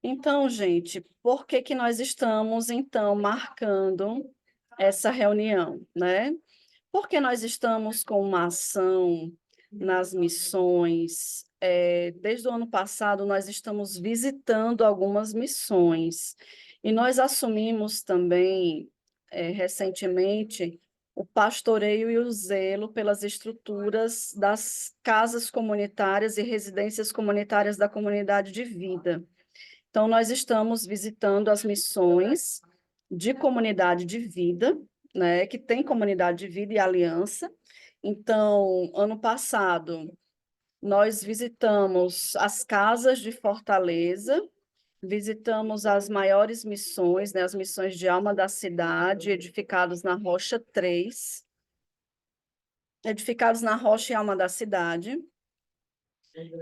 Então, gente, por que que nós estamos, então, marcando essa reunião, né? Porque nós estamos com uma ação nas missões. Desde o ano passado, nós estamos visitando algumas missões. E nós assumimos também, recentemente, o pastoreio e o zelo pelas estruturas das casas comunitárias e residências comunitárias da comunidade de vida. Então, nós estamos visitando as missões de comunidade de vida, né, que tem comunidade de vida e aliança. Então, ano passado, nós visitamos as casas de Fortaleza, visitamos as maiores missões, né, as missões de Alma da Cidade, edificados na Rocha 3, edificados na Rocha e Alma da Cidade.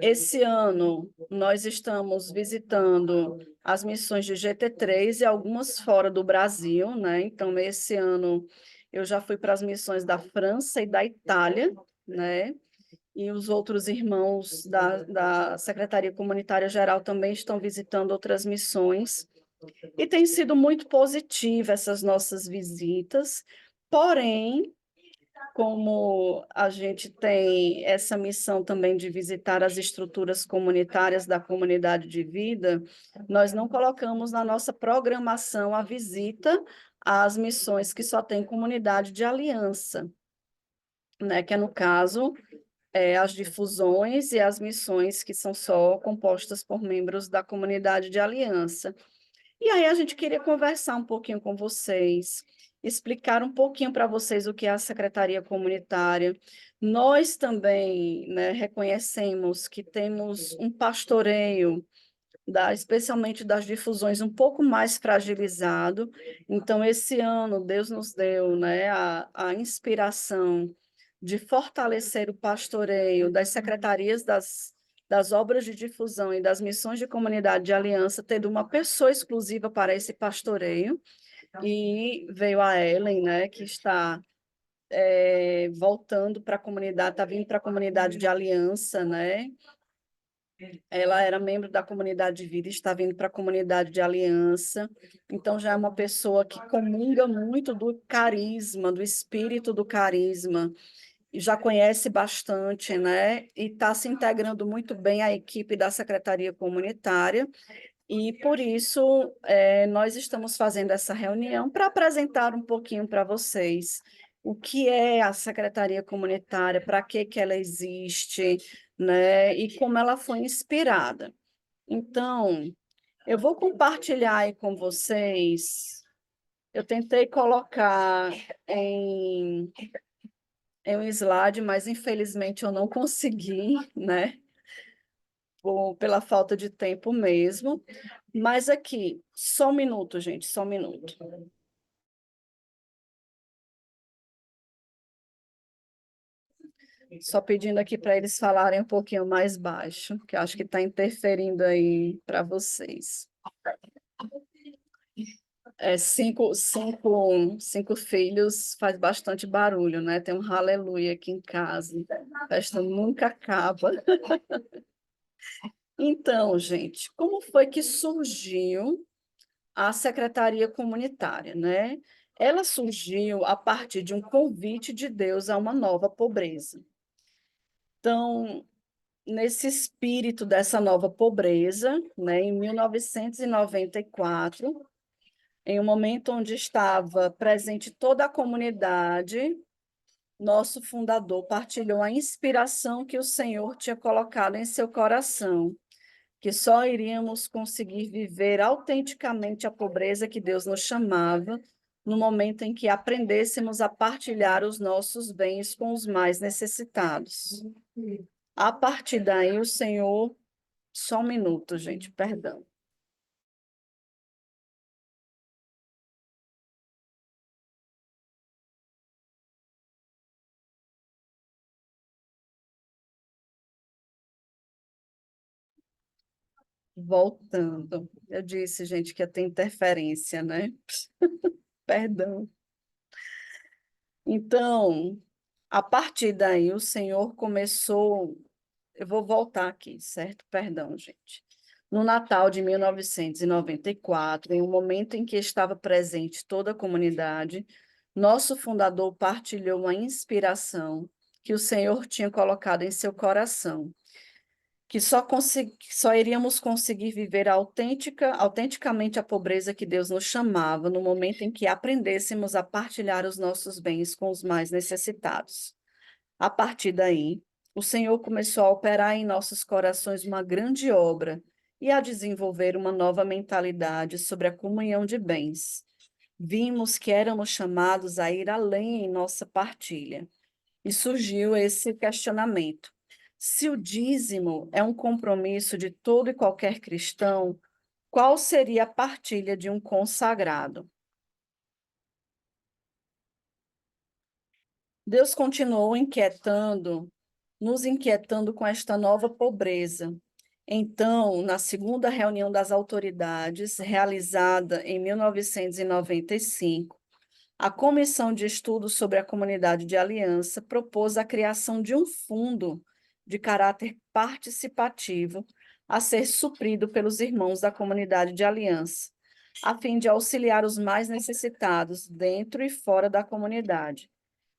Esse ano, nós estamos visitando as missões de GT3 e algumas fora do Brasil, né? Então, esse ano, eu já fui para as missões da França e da Itália, né? E os outros irmãos da Secretaria Comunitária Geral também estão visitando outras missões. E tem sido muito positiva essas nossas visitas, porém, como a gente tem essa missão também de visitar as estruturas comunitárias da comunidade de vida, nós não colocamos na nossa programação a visita às missões que só tem comunidade de aliança, né? Que é, no caso, as difusões e as missões que são só compostas por membros da comunidade de aliança. E aí a gente queria conversar um pouquinho com vocês, explicar um pouquinho para vocês o que é a secretaria comunitária. Nós também, né, reconhecemos que temos um pastoreio, especialmente das difusões, um pouco mais fragilizado. Então, esse ano, Deus nos deu, né, a inspiração de fortalecer o pastoreio das secretarias das obras de difusão e das missões de comunidade de aliança, tendo uma pessoa exclusiva para esse pastoreio, e veio a Ellen, né, que está voltando para a comunidade, está vindo para a comunidade de aliança, né? Ela era membro da comunidade de vida, está vindo para a comunidade de aliança, então já é uma pessoa que comunga muito do carisma, do espírito do carisma, e já conhece bastante, né? E está se integrando muito bem à equipe da Secretaria Comunitária, e por isso nós estamos fazendo essa reunião para apresentar um pouquinho para vocês o que é a Secretaria Comunitária, para que ela existe, né? E como ela foi inspirada. Então, eu vou compartilhar aí com vocês. Eu tentei colocar em, em um slide, mas infelizmente eu não consegui, né? Pela falta de tempo mesmo. Mas aqui, só um minuto, gente, só um minuto. Só pedindo aqui para eles falarem um pouquinho mais baixo, que eu acho que está interferindo aí para vocês. Cinco filhos faz bastante barulho, né? Tem um aleluia aqui em casa. A festa nunca acaba. Então, gente, como foi que surgiu a Secretaria Comunitária, né? Ela surgiu a partir de um convite de Deus a uma nova pobreza. Então, nesse espírito dessa nova pobreza, né, em 1994, em um momento onde estava presente toda a comunidade, nosso fundador partilhou a inspiração que o Senhor tinha colocado em seu coração, que só iríamos conseguir viver autenticamente a pobreza que Deus nos chamava, no momento em que aprendêssemos a partilhar os nossos bens com os mais necessitados. A partir daí, o Senhor. Só um minuto, gente, perdão. Voltando. Eu disse, gente, que ia ter interferência, né? Perdão. Então, a partir daí, o Senhor começou. Eu vou voltar aqui, certo? Perdão, gente. No Natal de 1994, em um momento em que estava presente toda a comunidade, nosso fundador partilhou uma inspiração que o Senhor tinha colocado em seu coração, que só iríamos conseguir viver autenticamente a pobreza que Deus nos chamava no momento em que aprendêssemos a partilhar os nossos bens com os mais necessitados. A partir daí, o Senhor começou a operar em nossos corações uma grande obra e a desenvolver uma nova mentalidade sobre a comunhão de bens. Vimos que éramos chamados a ir além em nossa partilha. E surgiu esse questionamento: se o dízimo é um compromisso de todo e qualquer cristão, qual seria a partilha de um consagrado? Deus continuou nos inquietando com esta nova pobreza. Então, na segunda reunião das autoridades, realizada em 1995, a Comissão de Estudos sobre a Comunidade de Aliança propôs a criação de um fundo de caráter participativo a ser suprido pelos irmãos da comunidade de aliança, a fim de auxiliar os mais necessitados dentro e fora da comunidade.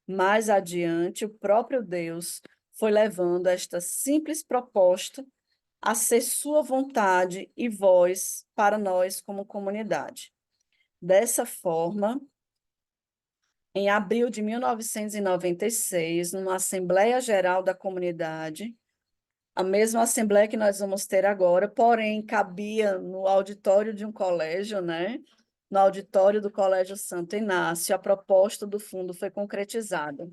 Mais adiante, o próprio Deus foi levando esta simples proposta a ser sua vontade e voz para nós como comunidade. Dessa forma, em abril de 1996, numa Assembleia Geral da Comunidade, a mesma Assembleia que nós vamos ter agora, porém, cabia no auditório de um colégio, né? No auditório do Colégio Santo Inácio, a proposta do fundo foi concretizada.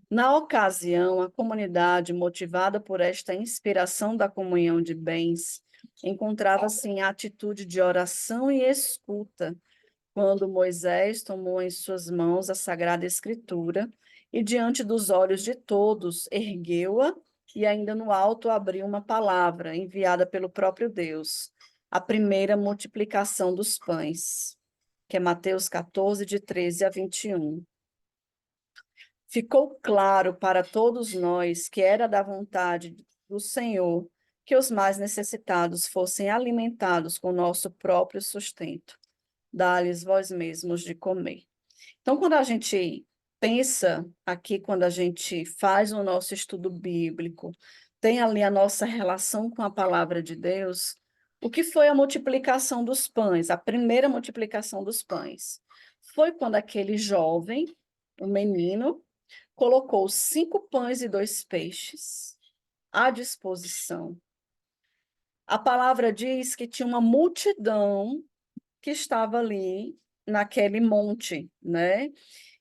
Na ocasião, a comunidade, motivada por esta inspiração da comunhão de bens, encontrava-se em atitude de oração e escuta, quando Moisés tomou em suas mãos a Sagrada Escritura e, diante dos olhos de todos, ergueu-a e, ainda no alto, abriu uma palavra enviada pelo próprio Deus, a primeira multiplicação dos pães, que é Mateus 14, de 13 a 21. Ficou claro para todos nós que era da vontade do Senhor que os mais necessitados fossem alimentados com nosso próprio sustento. Dá-lhes vós mesmos de comer. Então, quando a gente pensa aqui, quando a gente faz o nosso estudo bíblico, tem ali a nossa relação com a palavra de Deus, o que foi a multiplicação dos pães, a primeira multiplicação dos pães? Foi quando aquele jovem, o menino, colocou 5 pães e 2 peixes à disposição. A palavra diz que tinha uma multidão que estava ali naquele monte, né?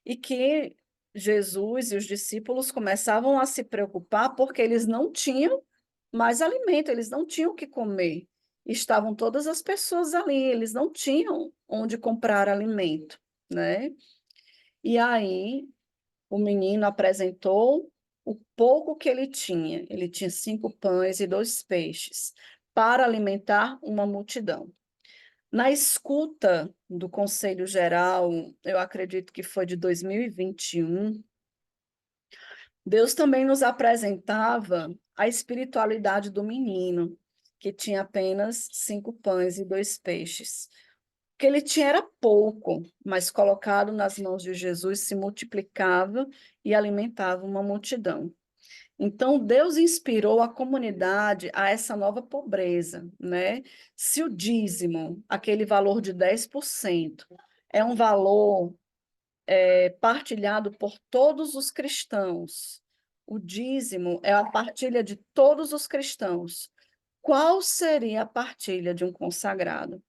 E que Jesus e os discípulos começavam a se preocupar porque eles não tinham mais alimento, eles não tinham o que comer. Estavam todas as pessoas ali, eles não tinham onde comprar alimento, né? E aí o menino apresentou o pouco que ele tinha. Ele tinha 5 pães e 2 peixes para alimentar uma multidão. Na escuta do Conselho Geral, eu acredito que foi de 2021, Deus também nos apresentava a espiritualidade do menino, que tinha apenas 5 pães e 2 peixes. O que ele tinha era pouco, mas colocado nas mãos de Jesus se multiplicava e alimentava uma multidão. Então, Deus inspirou a comunidade a essa nova pobreza, né? Se o dízimo, aquele valor de 10%, é um valor partilhado por todos os cristãos, o dízimo é a partilha de todos os cristãos. Qual seria a partilha de um consagrado?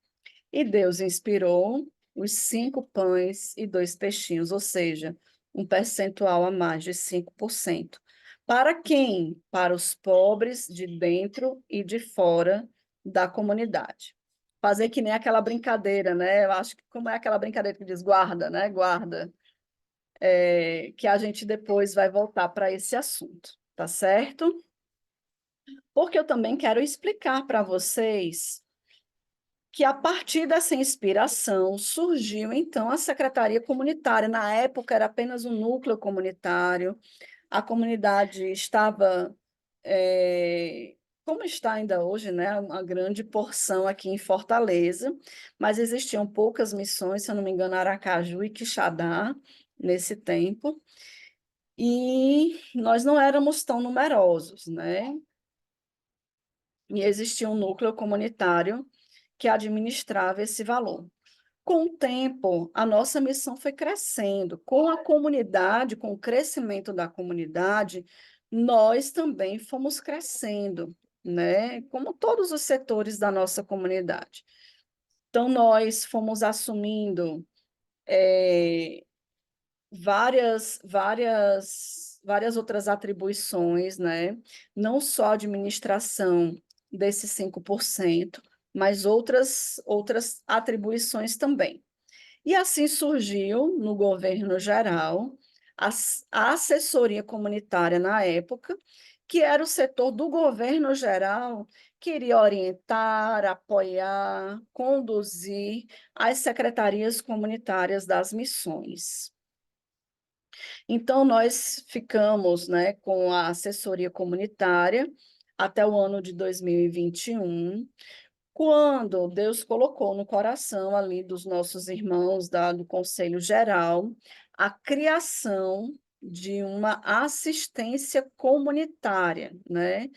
E Deus inspirou os 5 pães e 2 peixinhos, ou seja, um percentual a mais de 5%. Para quem? Para os pobres de dentro e de fora da comunidade. Fazer que nem aquela brincadeira, né? Eu acho que como é aquela brincadeira que diz guarda, né? Guarda. Que a gente depois vai voltar para esse assunto, tá certo? Porque eu também quero explicar para vocês que a partir dessa inspiração surgiu então a Secretaria Comunitária. Na época era apenas um núcleo comunitário, a comunidade estava como está ainda hoje, né, uma grande porção aqui em Fortaleza, mas existiam poucas missões, se eu não me engano, Aracaju e Quixadá, nesse tempo, e nós não éramos tão numerosos, né? E existia um núcleo comunitário que administrava esse valor. Com o tempo, a nossa missão foi crescendo. Com a comunidade, com o crescimento da comunidade, nós também fomos crescendo, né? Como todos os setores da nossa comunidade. Então, nós fomos assumindo várias outras atribuições, né? Não só a administração desses 5%, mas outras atribuições também. E assim surgiu, no governo geral, a assessoria comunitária na época, que era o setor do governo geral que iria orientar, apoiar, conduzir as secretarias comunitárias das missões. Então, nós ficamos, né, com a assessoria comunitária até o ano de 2021, quando Deus colocou no coração ali dos nossos irmãos do Conselho Geral a criação de uma assistência comunitária, né?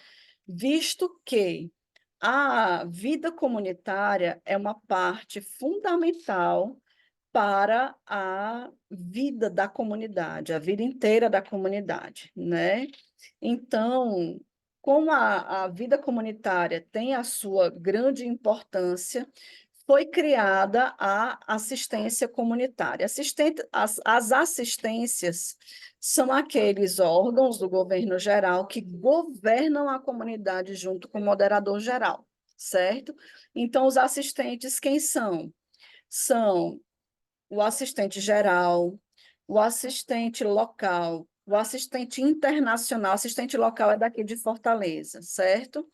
Visto que a vida comunitária é uma parte fundamental para a vida da comunidade, a vida inteira da comunidade, né? Então, como a vida comunitária tem a sua grande importância, foi criada a assistência comunitária. As assistências são aqueles órgãos do governo geral que governam a comunidade junto com o moderador geral, certo? Então, os assistentes, quem são? São o assistente geral, o assistente local, o assistente internacional. O assistente local é daqui de Fortaleza, certo?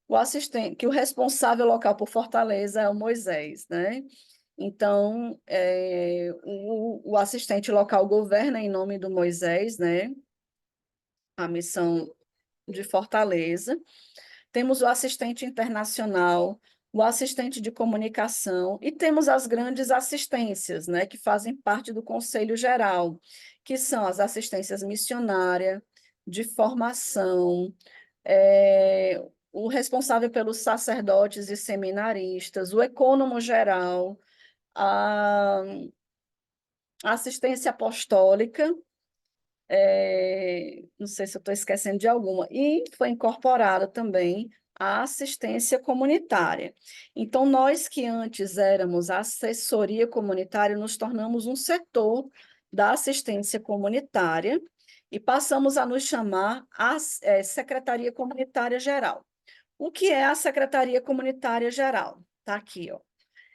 O assistente, que o responsável local por Fortaleza é o Moisés, né? Então, o assistente local governa em nome do Moisés, né? A missão de Fortaleza. Temos o assistente internacional, o assistente de comunicação e temos as grandes assistências, né, que fazem parte do Conselho Geral, que são as assistências missionárias, de formação, o responsável pelos sacerdotes e seminaristas, o ecônomo geral, a assistência apostólica, não sei se eu estou esquecendo de alguma, e foi incorporada também a assistência comunitária. Então, nós que antes éramos assessoria comunitária, nos tornamos um setor da assistência comunitária e passamos a nos chamar Secretaria Comunitária Geral. O que é a Secretaria Comunitária Geral? Está aqui, ó.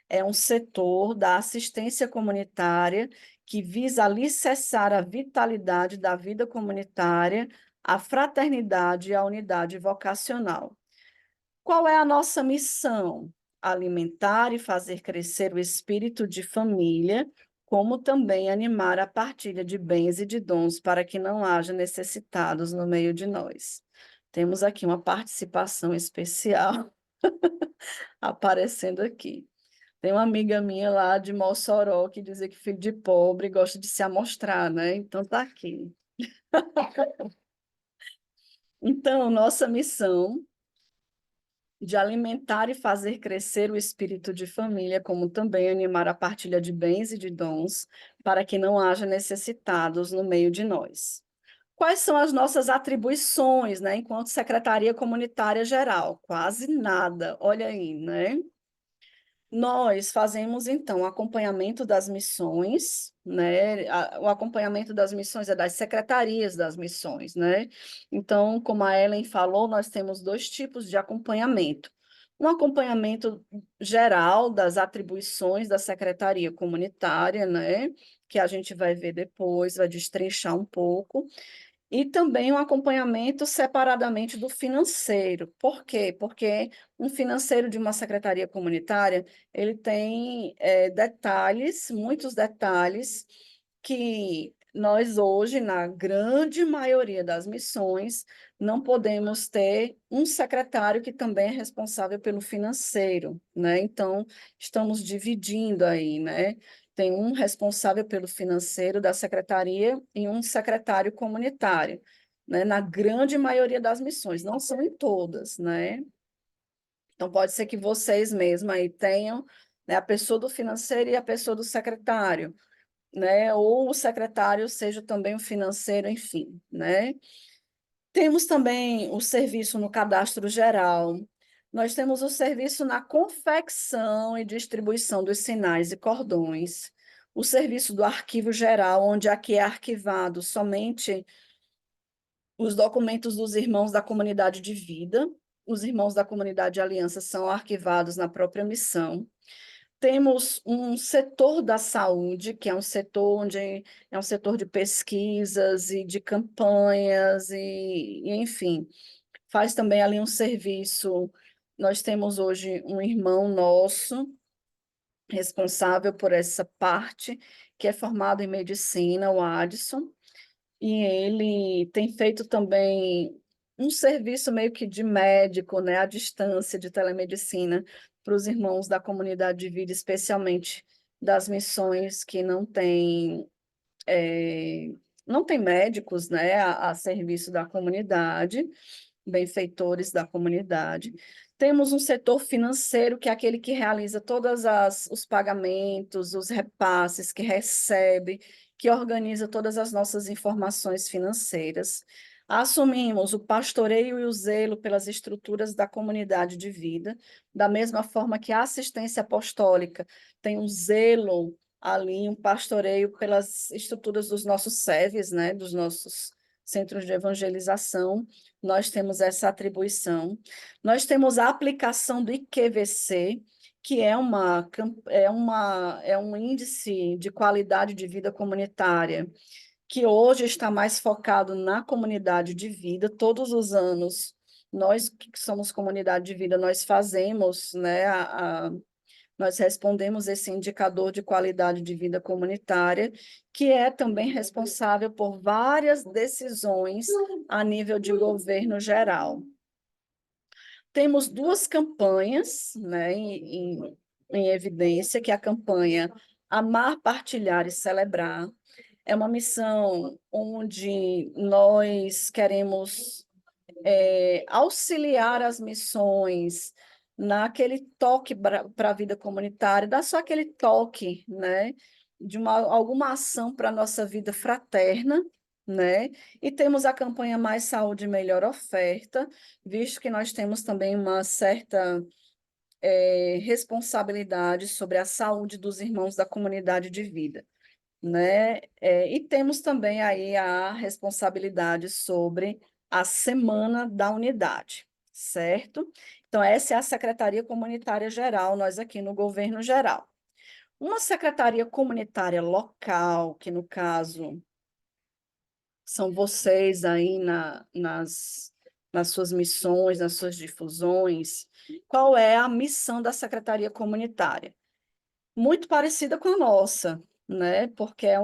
É um setor da assistência comunitária que visa alicerçar a vitalidade da vida comunitária, a fraternidade e a unidade vocacional. Qual é a nossa missão? Alimentar e fazer crescer o espírito de família, como também animar a partilha de bens e de dons para que não haja necessitados no meio de nós. Temos aqui uma participação especial aparecendo aqui. Tem uma amiga minha lá de Mossoró que dizia que filho de pobre gosta de se amostrar, né? Então tá aqui. Então, nossa missão de alimentar e fazer crescer o espírito de família, como também animar a partilha de bens e de dons, para que não haja necessitados no meio de nós. Quais são as nossas atribuições, né, enquanto Secretaria Comunitária Geral? Quase nada, olha aí, né? Nós fazemos, então, o acompanhamento das missões, né? O acompanhamento das missões é das secretarias das missões, né? Então, como a Ellen falou, nós temos dois tipos de acompanhamento. Um acompanhamento geral das atribuições da secretaria comunitária, né? Que a gente vai ver depois, vai destrinchar um pouco. E também um acompanhamento separadamente do financeiro. Por quê? Porque um financeiro de uma secretaria comunitária, ele tem detalhes, muitos detalhes, que nós hoje, na grande maioria das missões, não podemos ter um secretário que também é responsável pelo financeiro, né? Então, estamos dividindo aí, né? Tem um responsável pelo financeiro da secretaria e um secretário comunitário, né? Na grande maioria das missões, não são em todas, né? Então, pode ser que vocês mesmos aí tenham, né, a pessoa do financeiro e a pessoa do secretário, né? Ou o secretário seja também o financeiro, enfim, né? Temos também o serviço no cadastro geral. Nós temos o serviço na confecção e distribuição dos sinais e cordões. O serviço do arquivo geral, onde aqui é arquivado somente os documentos dos irmãos da comunidade de vida. Os irmãos da comunidade de aliança são arquivados na própria missão. Temos um setor da saúde, que é um setor onde é um setor de pesquisas e de campanhas, enfim, faz também ali um serviço. Nós temos hoje um irmão nosso responsável por essa parte, que é formado em medicina, o Adson, e ele tem feito também um serviço meio que de médico, né, à distância, de telemedicina, para os irmãos da comunidade de vida, especialmente das missões que não tem médicos, né, a serviço da comunidade, benfeitores da comunidade. Temos um setor financeiro, que é aquele que realiza todos os pagamentos, os repasses, que recebe, que organiza todas as nossas informações financeiras. Assumimos o pastoreio e o zelo pelas estruturas da comunidade de vida, da mesma forma que a assistência apostólica tem um zelo ali, um pastoreio pelas estruturas dos nossos SEVs, né, dos nossos centros de evangelização. Nós temos essa atribuição. Nós temos a aplicação do IQVC, que é um índice de qualidade de vida comunitária, que hoje está mais focado na comunidade de vida. Todos os anos, nós que somos comunidade de vida, nós fazemos, né, nós respondemos esse indicador de qualidade de vida comunitária, que é também responsável por várias decisões a nível de governo geral. Temos duas campanhas, né, em evidência, que é a campanha Amar, Partilhar e Celebrar. É uma missão onde nós queremos auxiliar as missões naquele toque para a vida comunitária, dar só aquele toque, né, de alguma ação para a nossa vida fraterna, né? E temos a campanha Mais Saúde, Melhor Oferta, visto que nós temos também uma certa responsabilidade sobre a saúde dos irmãos da comunidade de vida, né? E temos também aí a responsabilidade sobre a Semana da Unidade, certo? Então, essa é a Secretaria Comunitária Geral, nós aqui no Governo Geral. Uma Secretaria Comunitária Local, que no caso são vocês aí nas suas missões, nas suas difusões, qual é a missão da Secretaria Comunitária? Muito parecida com a nossa, né? Porque é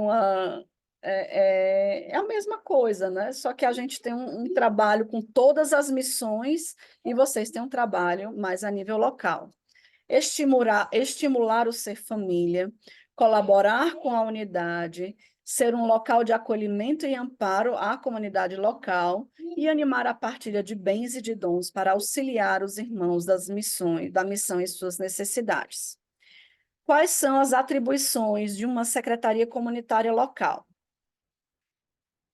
a mesma coisa, né? Só que a gente tem um trabalho com todas as missões e vocês têm um trabalho mais a nível local. Estimular o ser família, colaborar com a unidade, ser um local de acolhimento e amparo à comunidade local e animar a partilha de bens e de dons para auxiliar os irmãos da missão e suas necessidades. Quais são as atribuições de uma secretaria comunitária local?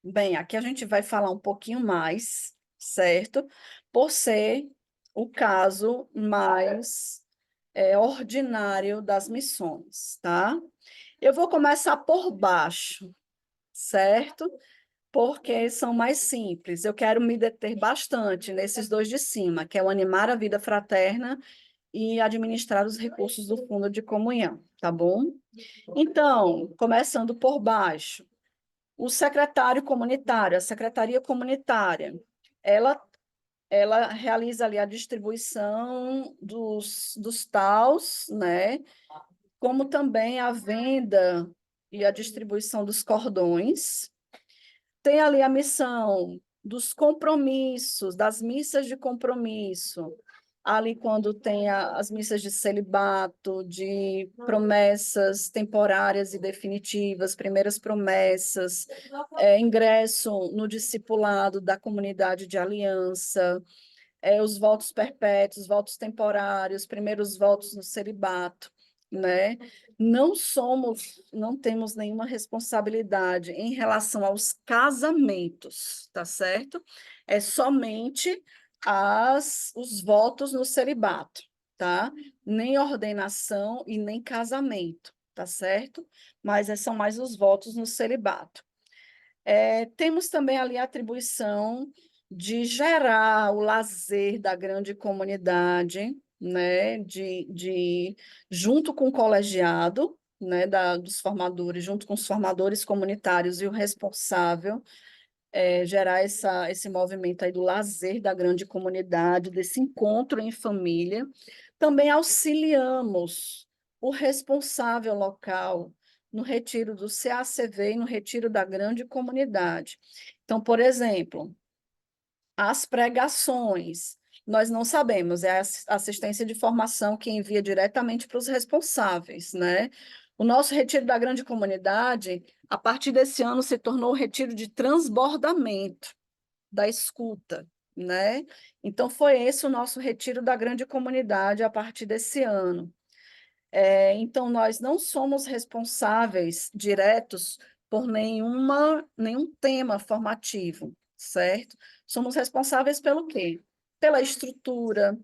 Bem, aqui a gente vai falar um pouquinho mais, certo? Por ser o caso mais ordinário das missões, tá? Eu vou começar por baixo, certo? Porque são mais simples. Eu quero me deter bastante nesses dois de cima, que é o animar a vida fraterna e administrar os recursos do Fundo de Comunhão, tá bom? Então, começando por baixo, o secretário comunitário, a secretaria comunitária, ela realiza ali a distribuição dos TAUs, né? Como também a venda e a distribuição dos cordões. Tem ali a missão dos compromissos, das missas de compromisso, ali quando tem as missas de celibato, de promessas temporárias e definitivas, primeiras promessas, ingresso no discipulado da comunidade de aliança, os votos perpétuos, votos temporários, primeiros votos no celibato, né? Não temos nenhuma responsabilidade em relação aos casamentos, tá certo? É somente os votos no celibato, tá? Nem ordenação e nem casamento, tá certo? Mas são mais os votos no celibato. Temos também ali a atribuição de gerar o lazer da grande comunidade, né, junto com o colegiado, né, dos formadores, junto com os formadores comunitários e o responsável, gerar esse movimento aí do lazer da grande comunidade, desse encontro em família. Também auxiliamos o responsável local no retiro do CACV e no retiro da grande comunidade. Então, por exemplo, as pregações, nós não sabemos, é a assistência de formação que envia diretamente para os responsáveis, né? O nosso retiro da grande comunidade, a partir desse ano, se tornou o retiro de transbordamento da escuta, né? Então, foi esse o nosso retiro da grande comunidade a partir desse ano. Então, nós não somos responsáveis diretos por nenhum tema formativo, certo? Somos responsáveis pelo quê? Pela estrutura,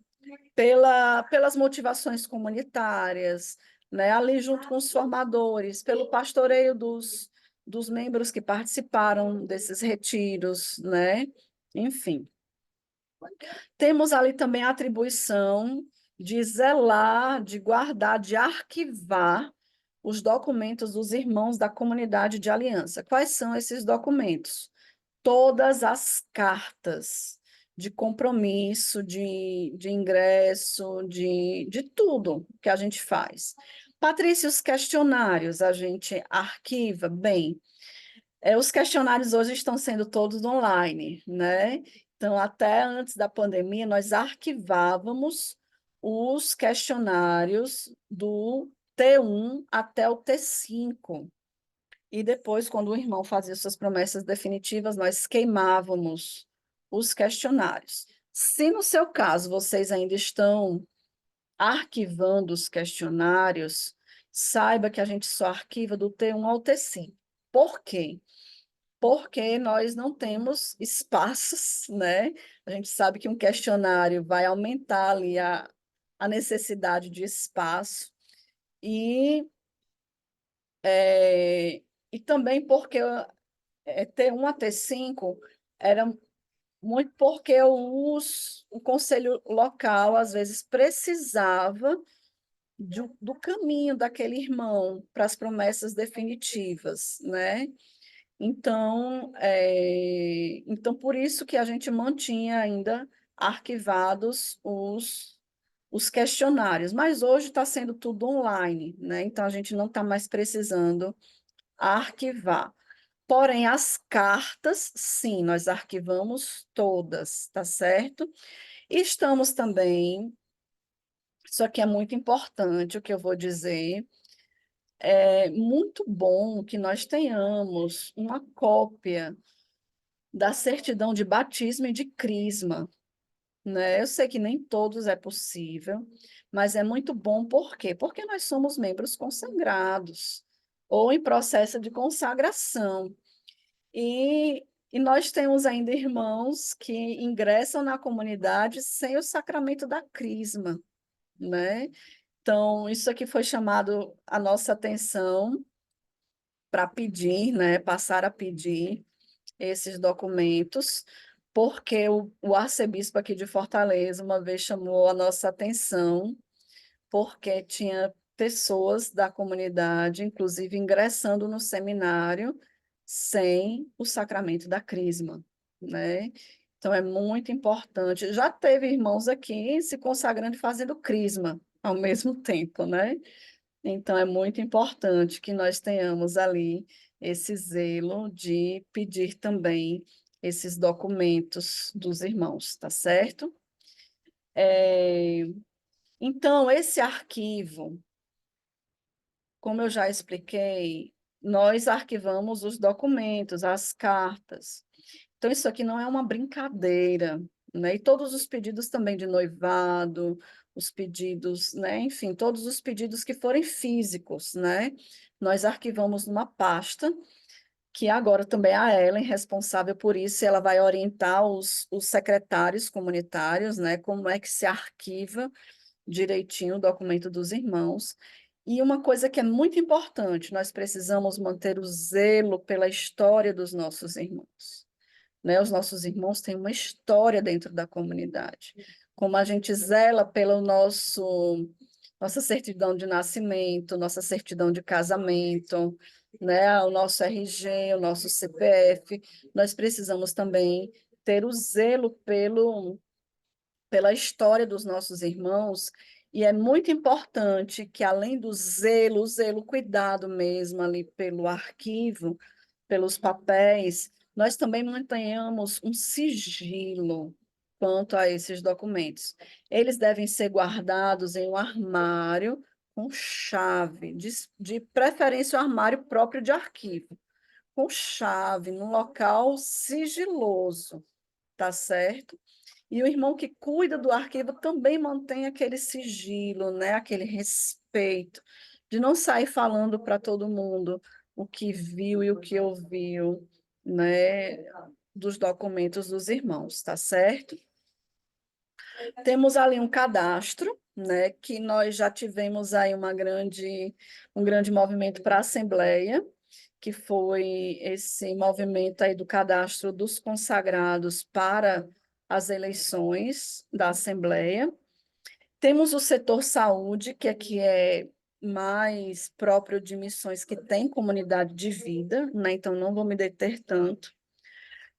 pelas motivações comunitárias, né? Ali junto com os formadores, pelo pastoreio dos membros que participaram desses retiros, né? Enfim. Temos ali também a atribuição de zelar, de guardar, de arquivar os documentos dos irmãos da comunidade de aliança. Quais são esses documentos? Todas as cartas de compromisso, de ingresso, de tudo que a gente faz. Patrícia, os questionários a gente arquiva bem. Os questionários hoje estão sendo todos online, né? Então, até antes da pandemia, nós arquivávamos os questionários do T1 até o T5. E depois, quando o irmão fazia suas promessas definitivas, nós queimávamos os questionários. Se no seu caso vocês ainda estão arquivando os questionários, saiba que a gente só arquiva do T1 ao T5. Por quê? Porque nós não temos espaços, né? A gente sabe que um questionário vai aumentar ali a necessidade de espaço e, e também porque T1 a T5 era muito porque o conselho local, às vezes, precisava do caminho daquele irmão para as promessas definitivas, né? Então, por isso que a gente mantinha ainda arquivados os questionários, mas hoje está sendo tudo online, né? Então a gente não está mais precisando arquivar. Porém, as cartas, sim, nós arquivamos todas, tá certo? E estamos também, isso aqui é muito importante, o que eu vou dizer, é muito bom que nós tenhamos uma cópia da certidão de batismo e de crisma, né? Eu sei que nem todos é possível, mas é muito bom, por quê? Porque nós somos membros consagrados, ou em processo de consagração. E nós temos ainda irmãos que ingressam na comunidade sem o sacramento da crisma, né? Então, isso aqui foi chamado a nossa atenção para pedir, né? Passar a pedir esses documentos, porque o arcebispo aqui de Fortaleza uma vez chamou a nossa atenção, porque tinha pessoas da comunidade, inclusive ingressando no seminário, sem o sacramento da crisma, né? Então, é muito importante. Já teve irmãos aqui se consagrando e fazendo crisma ao mesmo tempo, né? Então, é muito importante que nós tenhamos ali esse zelo de pedir também esses documentos dos irmãos, tá certo? Então, esse arquivo, como eu já expliquei, nós arquivamos os documentos, as cartas. Então, isso aqui não é uma brincadeira, né? E todos os pedidos também de noivado, os pedidos, né? Enfim, todos os pedidos que forem físicos, né? Nós arquivamos numa pasta, que agora também é a Ellen responsável por isso, e ela vai orientar os secretários comunitários, né? Como é que se arquiva direitinho o documento dos irmãos. E uma coisa que é muito importante, nós precisamos manter o zelo pela história dos nossos irmãos, né? Os nossos irmãos têm uma história dentro da comunidade. Como a gente zela pelo nossa certidão de nascimento, nossa certidão de casamento, né? O nosso RG, o nosso CPF, nós precisamos também ter o zelo pela história dos nossos irmãos, e é muito importante que, além do zelo, o zelo, cuidado mesmo ali pelo arquivo, pelos papéis, nós também mantenhamos um sigilo quanto a esses documentos. Eles devem ser guardados em um armário com chave, de preferência um armário próprio de arquivo, com chave, num local sigiloso, tá certo? E o irmão que cuida do arquivo também mantém aquele sigilo, né? Aquele respeito, de não sair falando para todo mundo o que viu e o que ouviu, né? Dos documentos dos irmãos, tá certo? Temos ali um cadastro, né? Que nós já tivemos aí um grande movimento para a Assembleia, que foi esse movimento aí do cadastro dos consagrados para as eleições da Assembleia. Temos o setor saúde, que aqui é mais próprio de missões que tem comunidade de vida, né? Então não vou me deter tanto.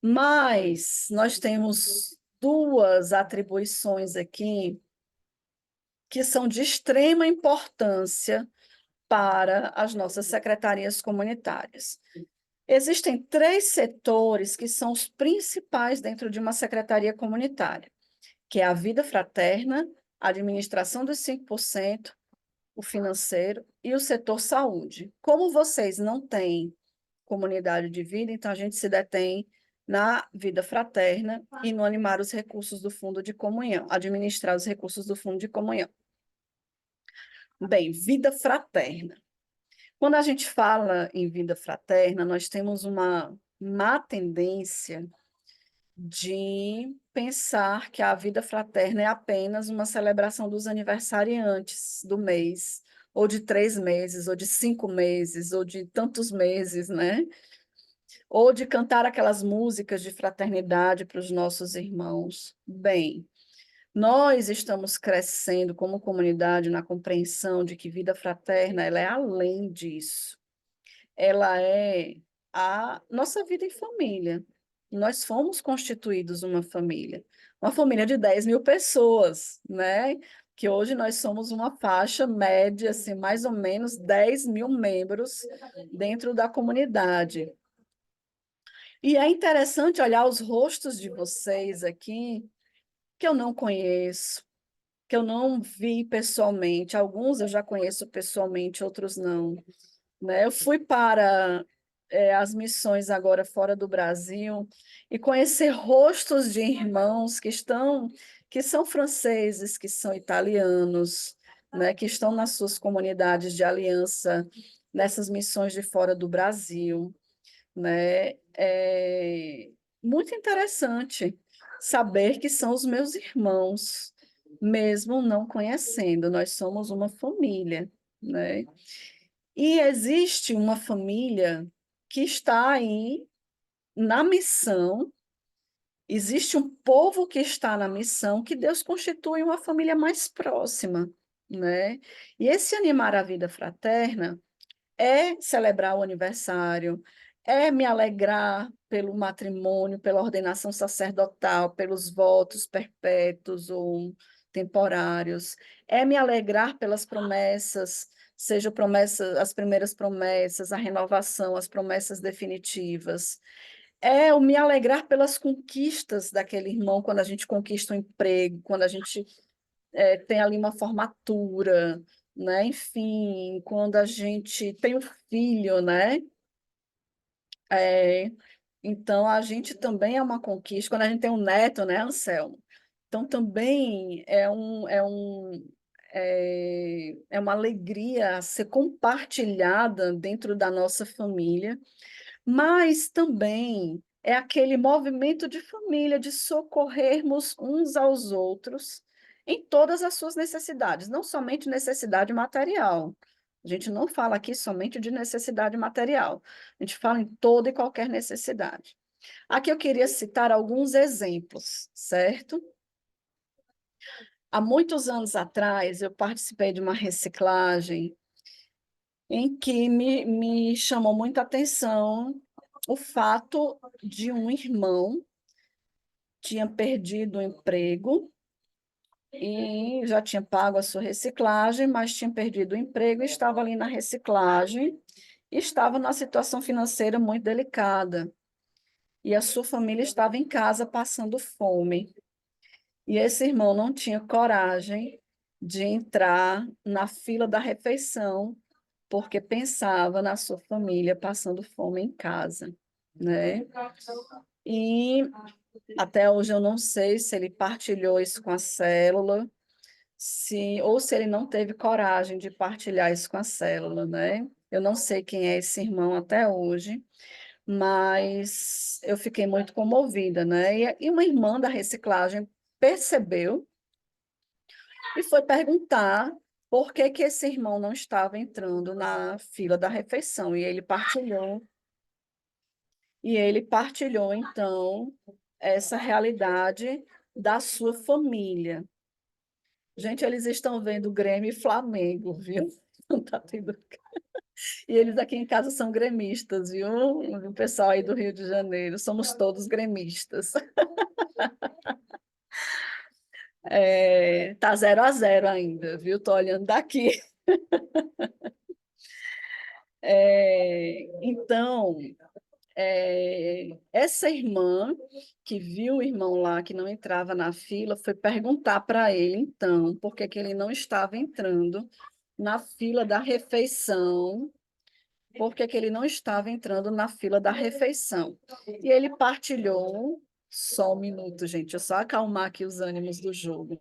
Mas nós temos duas atribuições aqui que são de extrema importância para as nossas secretarias comunitárias. Existem três setores que são os principais dentro de uma secretaria comunitária, que é a vida fraterna, a administração dos 5%, o financeiro e o setor saúde. Como vocês não têm comunidade de vida, então a gente se detém na vida fraterna e no animar os recursos do fundo de comunhão, administrar os recursos do fundo de comunhão. Bem, vida fraterna. Quando a gente fala em vida fraterna, nós temos uma má tendência de pensar que a vida fraterna é apenas uma celebração dos aniversariantes do mês, ou de 3 meses, ou de 5 meses, ou de tantos meses, né? Ou de cantar aquelas músicas de fraternidade para os nossos irmãos. Bem, nós estamos crescendo como comunidade na compreensão de que vida fraterna ela é além disso. Ela é a nossa vida em família. Nós fomos constituídos uma família de 10 mil pessoas, né? Que hoje nós somos uma faixa média, assim, mais ou menos 10 mil membros dentro da comunidade. E é interessante olhar os rostos de vocês aqui, que eu não conheço, que eu não vi pessoalmente. Alguns eu já conheço pessoalmente, outros não, né? Eu fui para as missões agora fora do Brasil e conhecer rostos de irmãos que são franceses, que são italianos, né? Que estão nas suas comunidades de aliança nessas missões de fora do Brasil, né? É muito interessante saber que são os meus irmãos, mesmo não conhecendo, nós somos uma família, né? E existe uma família que está aí na missão, existe um povo que está na missão, que Deus constitui uma família mais próxima, né? E esse animar a vida fraterna é celebrar o aniversário, é me alegrar pelo matrimônio, pela ordenação sacerdotal, pelos votos perpétuos ou temporários, é me alegrar pelas promessas seja promessa, as primeiras promessas, a renovação, as promessas definitivas. É o me alegrar pelas conquistas daquele irmão, quando a gente conquista um emprego, quando a gente tem ali uma formatura, né? Enfim, quando a gente tem um filho, né? É, então, a gente também é uma conquista. Quando a gente tem um neto, né, Anselmo? Então, também é uma alegria a ser compartilhada dentro da nossa família, mas também é aquele movimento de família, de socorrermos uns aos outros em todas as suas necessidades, não somente necessidade material. A gente não fala aqui somente de necessidade material, a gente fala em toda e qualquer necessidade. Aqui eu queria citar alguns exemplos, certo? Há muitos anos atrás, eu participei de uma reciclagem em que me chamou muita atenção o fato de um irmão tinha perdido o emprego e já tinha pago a sua reciclagem, mas tinha perdido o emprego e estava ali na reciclagem e estava numa situação financeira muito delicada. E a sua família estava em casa passando fome. E esse irmão não tinha coragem de entrar na fila da refeição, porque pensava na sua família passando fome em casa, né? E até hoje eu não sei se ele partilhou isso com a célula, ou se ele não teve coragem de partilhar isso com a célula, né? Eu não sei quem é esse irmão até hoje, mas eu fiquei muito comovida, né? E uma irmã da reciclagem percebeu e foi perguntar por que que esse irmão não estava entrando na fila da refeição. E ele partilhou, então, essa realidade da sua família. Gente, eles estão vendo Grêmio e Flamengo, viu? Não tá tendo... E eles aqui em casa são gremistas, viu? O pessoal aí do Rio de Janeiro, somos todos gremistas. Tá 0-0 ainda, viu? Tô olhando daqui. Então, essa irmã que viu o irmão lá que não entrava na fila foi perguntar para ele, então, por que que ele não estava entrando na fila da refeição, por que que ele não estava entrando na fila da refeição. E ele partilhou, só um minuto, gente, deixa eu só acalmar aqui os ânimos do jogo.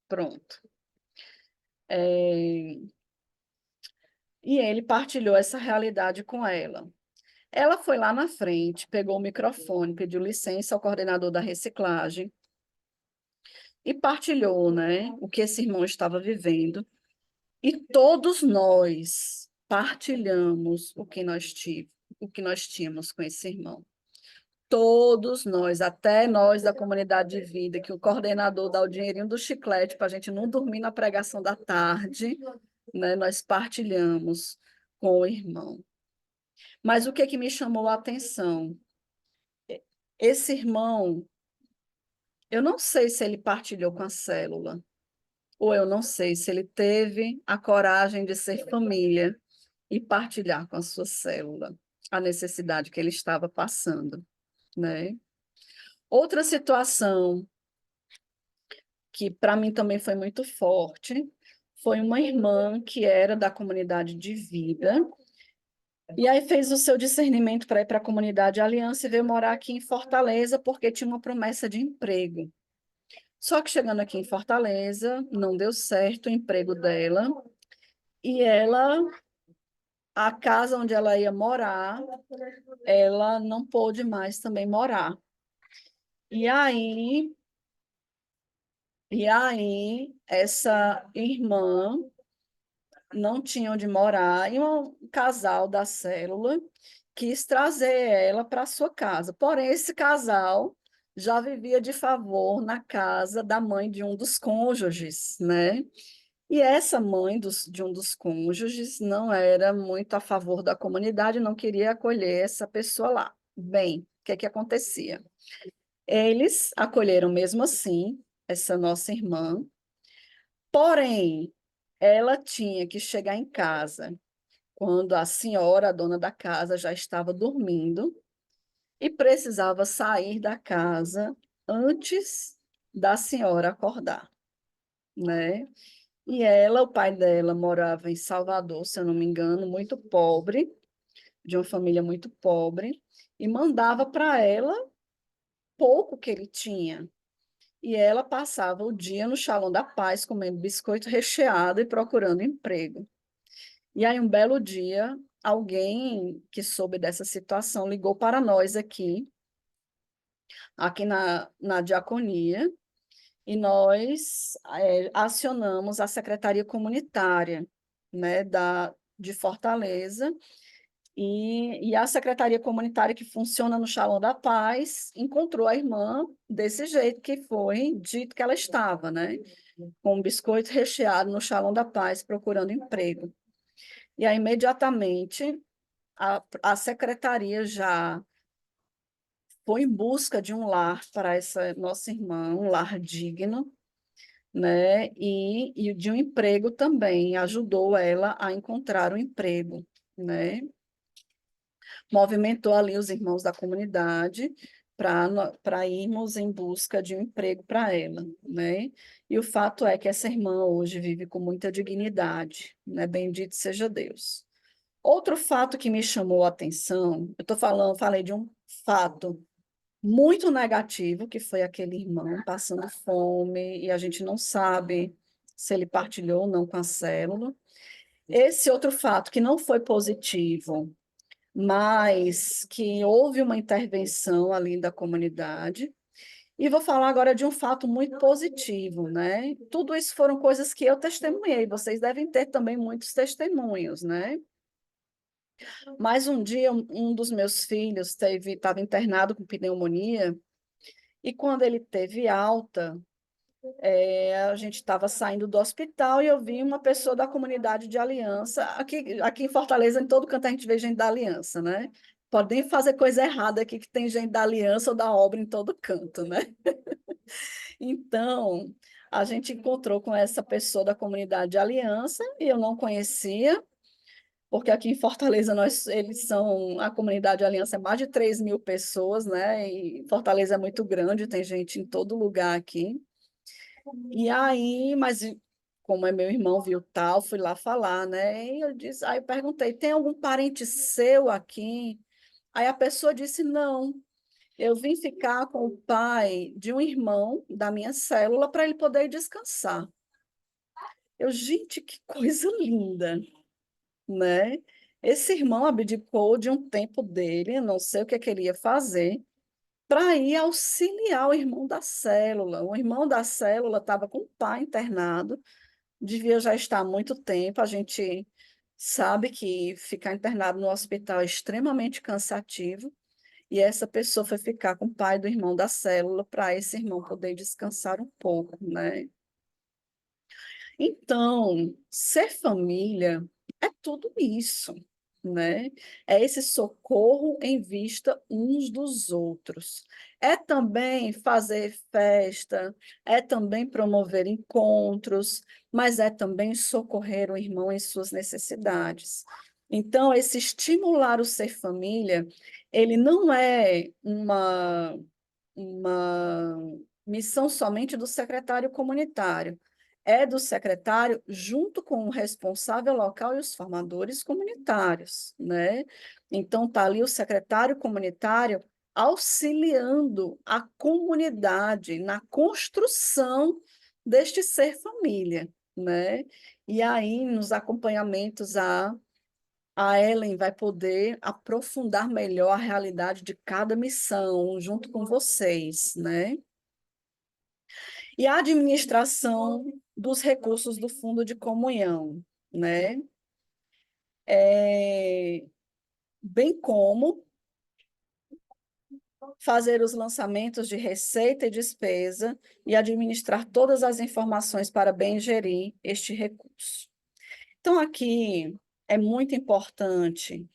Pronto. É, E ele partilhou essa realidade com ela. Ela foi lá na frente, pegou o microfone, pediu licença ao coordenador da reciclagem e partilhou, né, o que esse irmão estava vivendo. E todos nós partilhamos o que nós tínhamos com esse irmão. Todos nós, até nós da comunidade de vida, que o coordenador dá o dinheirinho do chiclete para a gente não dormir na pregação da tarde, né, nós partilhamos com o irmão. Mas o que que me chamou a atenção? Esse irmão, eu não sei se ele partilhou com a célula, ou eu não sei se ele teve a coragem de ser família e partilhar com a sua célula a necessidade que ele estava passando, né? Outra situação que para mim também foi muito forte foi uma irmã que era da comunidade de vida e aí fez o seu discernimento para ir para a comunidade Aliança e veio morar aqui em Fortaleza porque tinha uma promessa de emprego. Só que chegando aqui em Fortaleza, não deu certo o emprego dela, e a casa onde ela ia morar, ela não pôde mais também morar. E aí, essa irmã não tinha onde morar, e um casal da célula quis trazer ela para sua casa. Porém, esse casal já vivia de favor na casa da mãe de um dos cônjuges, né? E essa mãe de um dos cônjuges não era muito a favor da comunidade, não queria acolher essa pessoa lá. Bem, o que é que acontecia? Eles acolheram mesmo assim essa nossa irmã, porém, ela tinha que chegar em casa quando a senhora, a dona da casa, já estava dormindo e precisava sair da casa antes da senhora acordar, né? E ela, o pai dela morava em Salvador, se eu não me engano, muito pobre, de uma família muito pobre, e mandava para ela pouco que ele tinha. E ela passava o dia no Salão da Paz comendo biscoito recheado e procurando emprego. E aí, um belo dia, alguém que soube dessa situação ligou para nós aqui na diaconia, e nós acionamos a Secretaria Comunitária, né, de Fortaleza, e a Secretaria Comunitária que funciona no Shalom da Paz encontrou a irmã desse jeito que foi dito que ela estava, né, com um biscoito recheado no Shalom da Paz procurando emprego. E aí, imediatamente, a secretaria já foi em busca de um lar para essa nossa irmã, um lar digno, né? E de um emprego também, ajudou ela a encontrar um emprego, né? Movimentou ali os irmãos da comunidade para irmos em busca de um emprego para ela, né? E o fato é que essa irmã hoje vive com muita dignidade, né? Bendito seja Deus. Outro fato que me chamou a atenção, falei de um fato muito negativo, que foi aquele irmão passando fome, e a gente não sabe se ele partilhou ou não com a célula. Esse outro fato que não foi positivo, mas que houve uma intervenção ali da comunidade. E vou falar agora de um fato muito positivo, né? Tudo isso foram coisas que eu testemunhei, vocês devem ter também muitos testemunhos, né? Mas um dia, um dos meus filhos estava internado com pneumonia, e quando ele teve alta, a gente estava saindo do hospital e eu vi uma pessoa da comunidade de Aliança. Aqui em Fortaleza, em todo canto, a gente vê gente da Aliança, né? Pode nem fazer coisa errada aqui, que tem gente da Aliança ou da obra em todo canto, né? Então, a gente encontrou com essa pessoa da comunidade de Aliança e eu não conhecia, porque aqui em Fortaleza a comunidade de Aliança é mais de 3.000 pessoas, né? E Fortaleza é muito grande, tem gente em todo lugar aqui. E aí, mas como é meu irmão viu tal, fui lá falar, né? Aí eu perguntei, tem algum parente seu aqui? Aí a pessoa disse, não, eu vim ficar com o pai de um irmão da minha célula para ele poder descansar. Gente, que coisa linda, né? Esse irmão abdicou de um tempo dele, não sei o que ele ia fazer, para ir auxiliar o irmão da célula. O irmão da célula estava com o pai internado, devia já estar há muito tempo. A gente sabe que ficar internado no hospital é extremamente cansativo, e essa pessoa foi ficar com o pai do irmão da célula para esse irmão poder descansar um pouco, né? Então, ser família é tudo isso, né? É esse socorro em vista uns dos outros. É também fazer festa, é também promover encontros, mas é também socorrer o irmão em suas necessidades. Então, esse estimular o ser família, ele não é uma missão somente do secretário comunitário, é do secretário junto com o responsável local e os formadores comunitários, né? Então, está ali o secretário comunitário auxiliando a comunidade na construção deste ser família, né? E aí, nos acompanhamentos a Ellen vai poder aprofundar melhor a realidade de cada missão junto com vocês, né? E a administração dos recursos do Fundo de Comunhão, né? Bem como fazer os lançamentos de receita e despesa e administrar todas as informações para bem gerir este recurso. Então, aqui é muito importante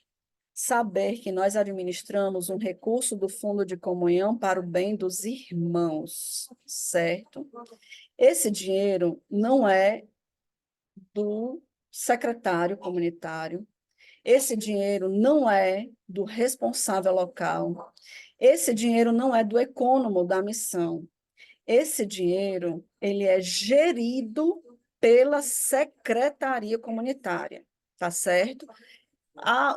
saber que nós administramos um recurso do Fundo de Comunhão para o bem dos irmãos, certo? Esse dinheiro não é do secretário comunitário, esse dinheiro não é do responsável local, esse dinheiro não é do econômico da missão. Esse dinheiro, ele é gerido pela secretaria comunitária, tá certo?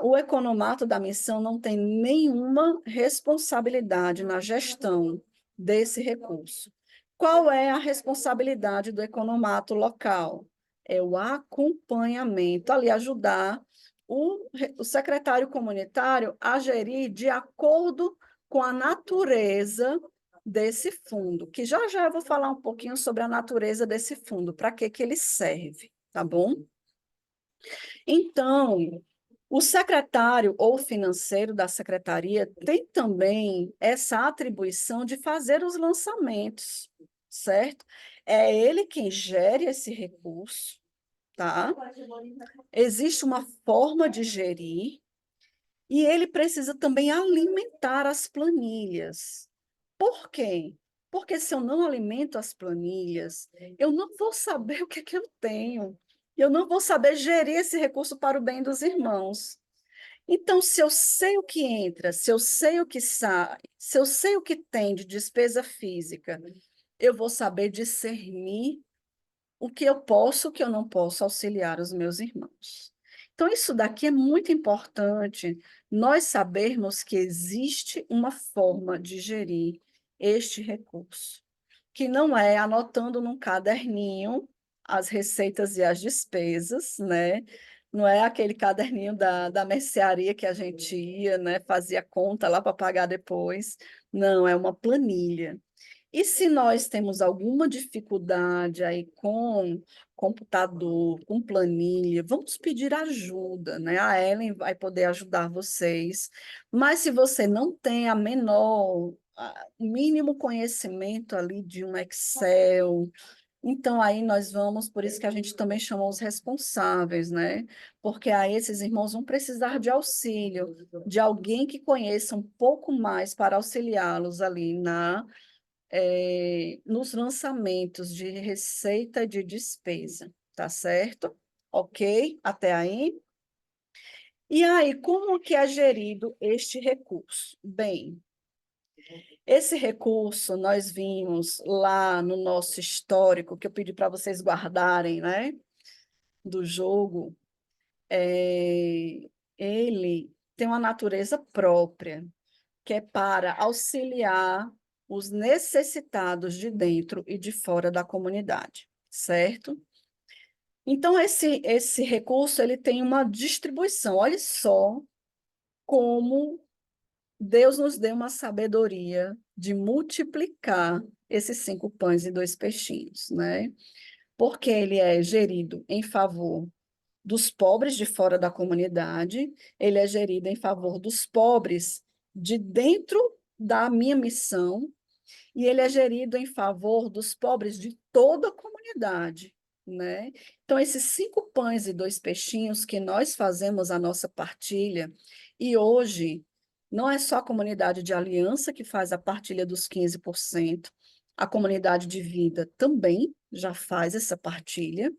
O economato da missão não tem nenhuma responsabilidade na gestão desse recurso. Qual é a responsabilidade do economato local? É o acompanhamento, ali ajudar o secretário comunitário a gerir de acordo com a natureza desse fundo, que já já eu vou falar um pouquinho sobre a natureza desse fundo, para que ele serve, tá bom? Então, o secretário ou financeiro da secretaria tem também essa atribuição de fazer os lançamentos, certo? É ele quem gere esse recurso, tá? Existe uma forma de gerir e ele precisa também alimentar as planilhas. Por quê? Porque se eu não alimento as planilhas, eu não vou saber o que é que eu tenho. Eu não vou saber gerir esse recurso para o bem dos irmãos. Então, se eu sei o que entra, se eu sei o que sai, se eu sei o que tem de despesa física, eu vou saber discernir o que eu posso, o que eu não posso auxiliar os meus irmãos. Então, isso daqui é muito importante, nós sabermos que existe uma forma de gerir este recurso, que não é anotando num caderninho as receitas e as despesas, né? Não é aquele caderninho da mercearia que a gente ia, né? Fazia conta lá para pagar depois. Não, é uma planilha. E se nós temos alguma dificuldade aí com computador, com planilha, vamos pedir ajuda, né? A Ellen vai poder ajudar vocês. Mas se você não tem o mínimo conhecimento ali de um Excel, então aí nós vamos, por isso que a gente também chama os responsáveis, né? Porque aí esses irmãos vão precisar de auxílio, de alguém que conheça um pouco mais para auxiliá-los ali nos lançamentos de receita e de despesa, tá certo? Ok? Até aí? E aí, como que é gerido este recurso? Bem, esse recurso nós vimos lá no nosso histórico, que eu pedi para vocês guardarem, né? Do jogo, ele tem uma natureza própria, que é para auxiliar os necessitados de dentro e de fora da comunidade, certo? Então, esse recurso ele tem uma distribuição. Olha só como Deus nos deu uma sabedoria de multiplicar esses 5 pães e 2 peixinhos, né? Porque ele é gerido em favor dos pobres de fora da comunidade, ele é gerido em favor dos pobres de dentro da minha missão, e ele é gerido em favor dos pobres de toda a comunidade, né? Então, esses 5 pães e 2 peixinhos que nós fazemos a nossa partilha, e hoje não é só a comunidade de aliança que faz a partilha dos 15%, a comunidade de vida também já faz essa partilha,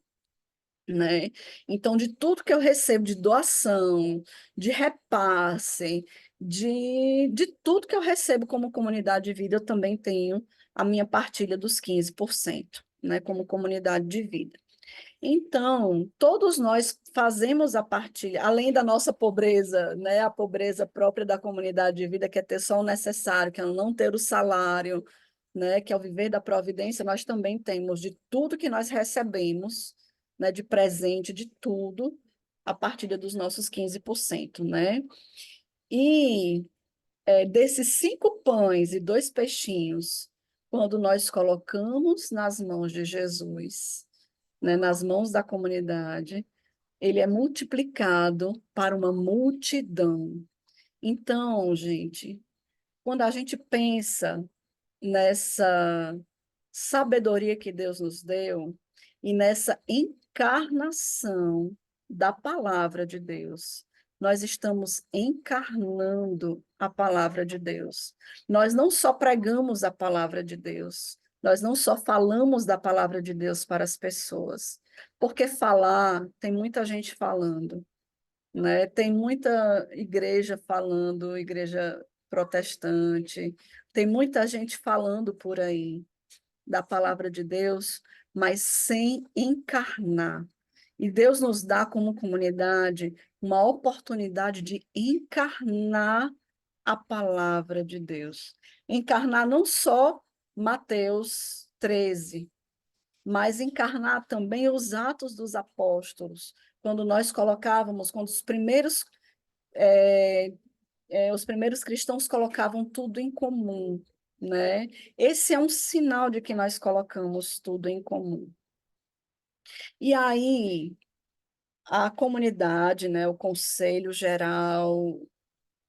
né? Então, de tudo que eu recebo de doação, de repasse, de tudo que eu recebo como comunidade de vida, eu também tenho a minha partilha dos 15%, né? Como comunidade de vida. Então, todos nós fazemos a partilha, além da nossa pobreza, né? A pobreza própria da comunidade de vida, que é ter só o necessário, que é não ter o salário, né? Que é o viver da providência, nós também temos de tudo que nós recebemos, né? De presente, de tudo, a partilha dos nossos 15%, né? E desses 5 pães e 2 peixinhos, quando nós colocamos nas mãos de Jesus, né, nas mãos da comunidade, ele é multiplicado para uma multidão. Então, gente, quando a gente pensa nessa sabedoria que Deus nos deu e nessa encarnação da palavra de Deus, nós estamos encarnando a palavra de Deus. Nós não só pregamos a palavra de Deus, nós não só falamos da palavra de Deus para as pessoas, porque falar, tem muita gente falando, né? Tem muita igreja falando, igreja protestante, tem muita gente falando por aí da palavra de Deus, mas sem encarnar. E Deus nos dá, como comunidade, uma oportunidade de encarnar a palavra de Deus. Encarnar não só Mateus 13, mas encarnar também os Atos dos Apóstolos, quando nós colocávamos, quando os primeiros cristãos colocavam tudo em comum, né? Esse é um sinal de que nós colocamos tudo em comum. E aí, a comunidade, né, o conselho geral,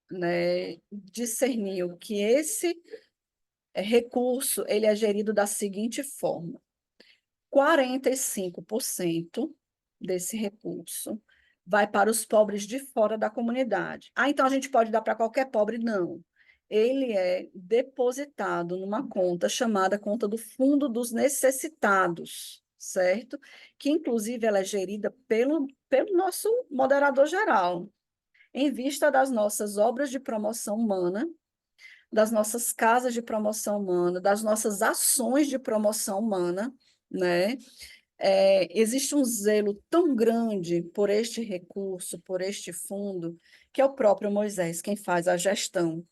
né, discerniu que esse recurso ele é gerido da seguinte forma: 45% desse recurso vai para os pobres de fora da comunidade. Ah, então a gente pode dar para qualquer pobre? Não. Ele é depositado numa conta chamada conta do Fundo dos Necessitados, certo? Que, inclusive, ela é gerida pelo nosso moderador geral, em vista das nossas obras de promoção humana, das nossas casas de promoção humana, das nossas ações de promoção humana, né? Existe um zelo tão grande por este recurso, por este fundo, que é o próprio Moisés quem faz a gestão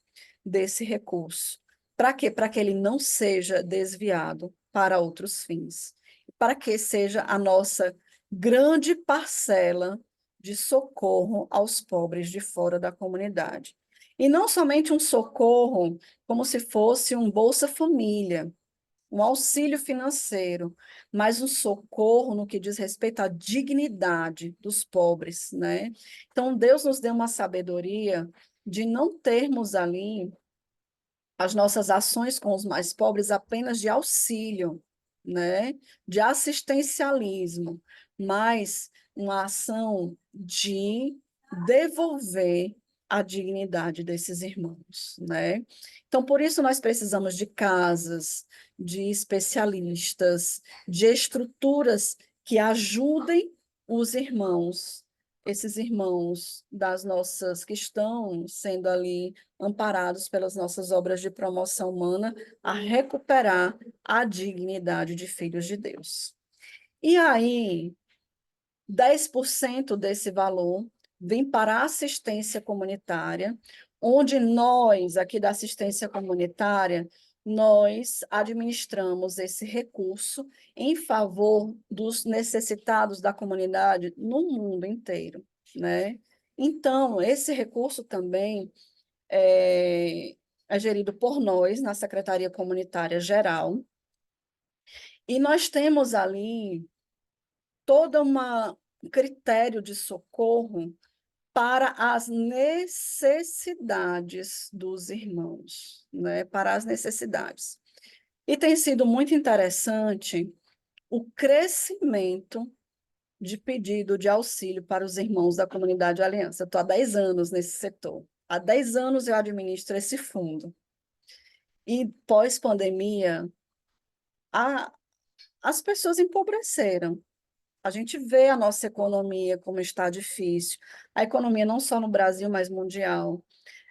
desse recurso. Para quê? Para que ele não seja desviado para outros fins. Para que seja a nossa grande parcela de socorro aos pobres de fora da comunidade. E não somente um socorro como se fosse um Bolsa Família, um auxílio financeiro, mas um socorro no que diz respeito à dignidade dos pobres, né? Então, Deus nos deu uma sabedoria de não termos ali as nossas ações com os mais pobres apenas de auxílio, né? De assistencialismo, mas uma ação de devolver a dignidade desses irmãos, né? Então, por isso nós precisamos de casas, de especialistas, de estruturas que ajudem os irmãos, esses irmãos das nossas que estão sendo ali amparados pelas nossas obras de promoção humana, a recuperar a dignidade de filhos de Deus. E aí, 10% desse valor vem para a assistência comunitária, onde nós, aqui da assistência comunitária, nós administramos esse recurso em favor dos necessitados da comunidade no mundo inteiro, né? Então, esse recurso também é gerido por nós, na Secretaria Comunitária Geral, e nós temos ali todo um critério de socorro para as necessidades dos irmãos, né? Para as necessidades. E tem sido muito interessante o crescimento de pedido de auxílio para os irmãos da comunidade Aliança. Estou há 10 anos nesse setor. Há 10 anos eu administro esse fundo. E pós-pandemia, as pessoas empobreceram. A gente vê a nossa economia como está difícil. A economia não só no Brasil, mas mundial.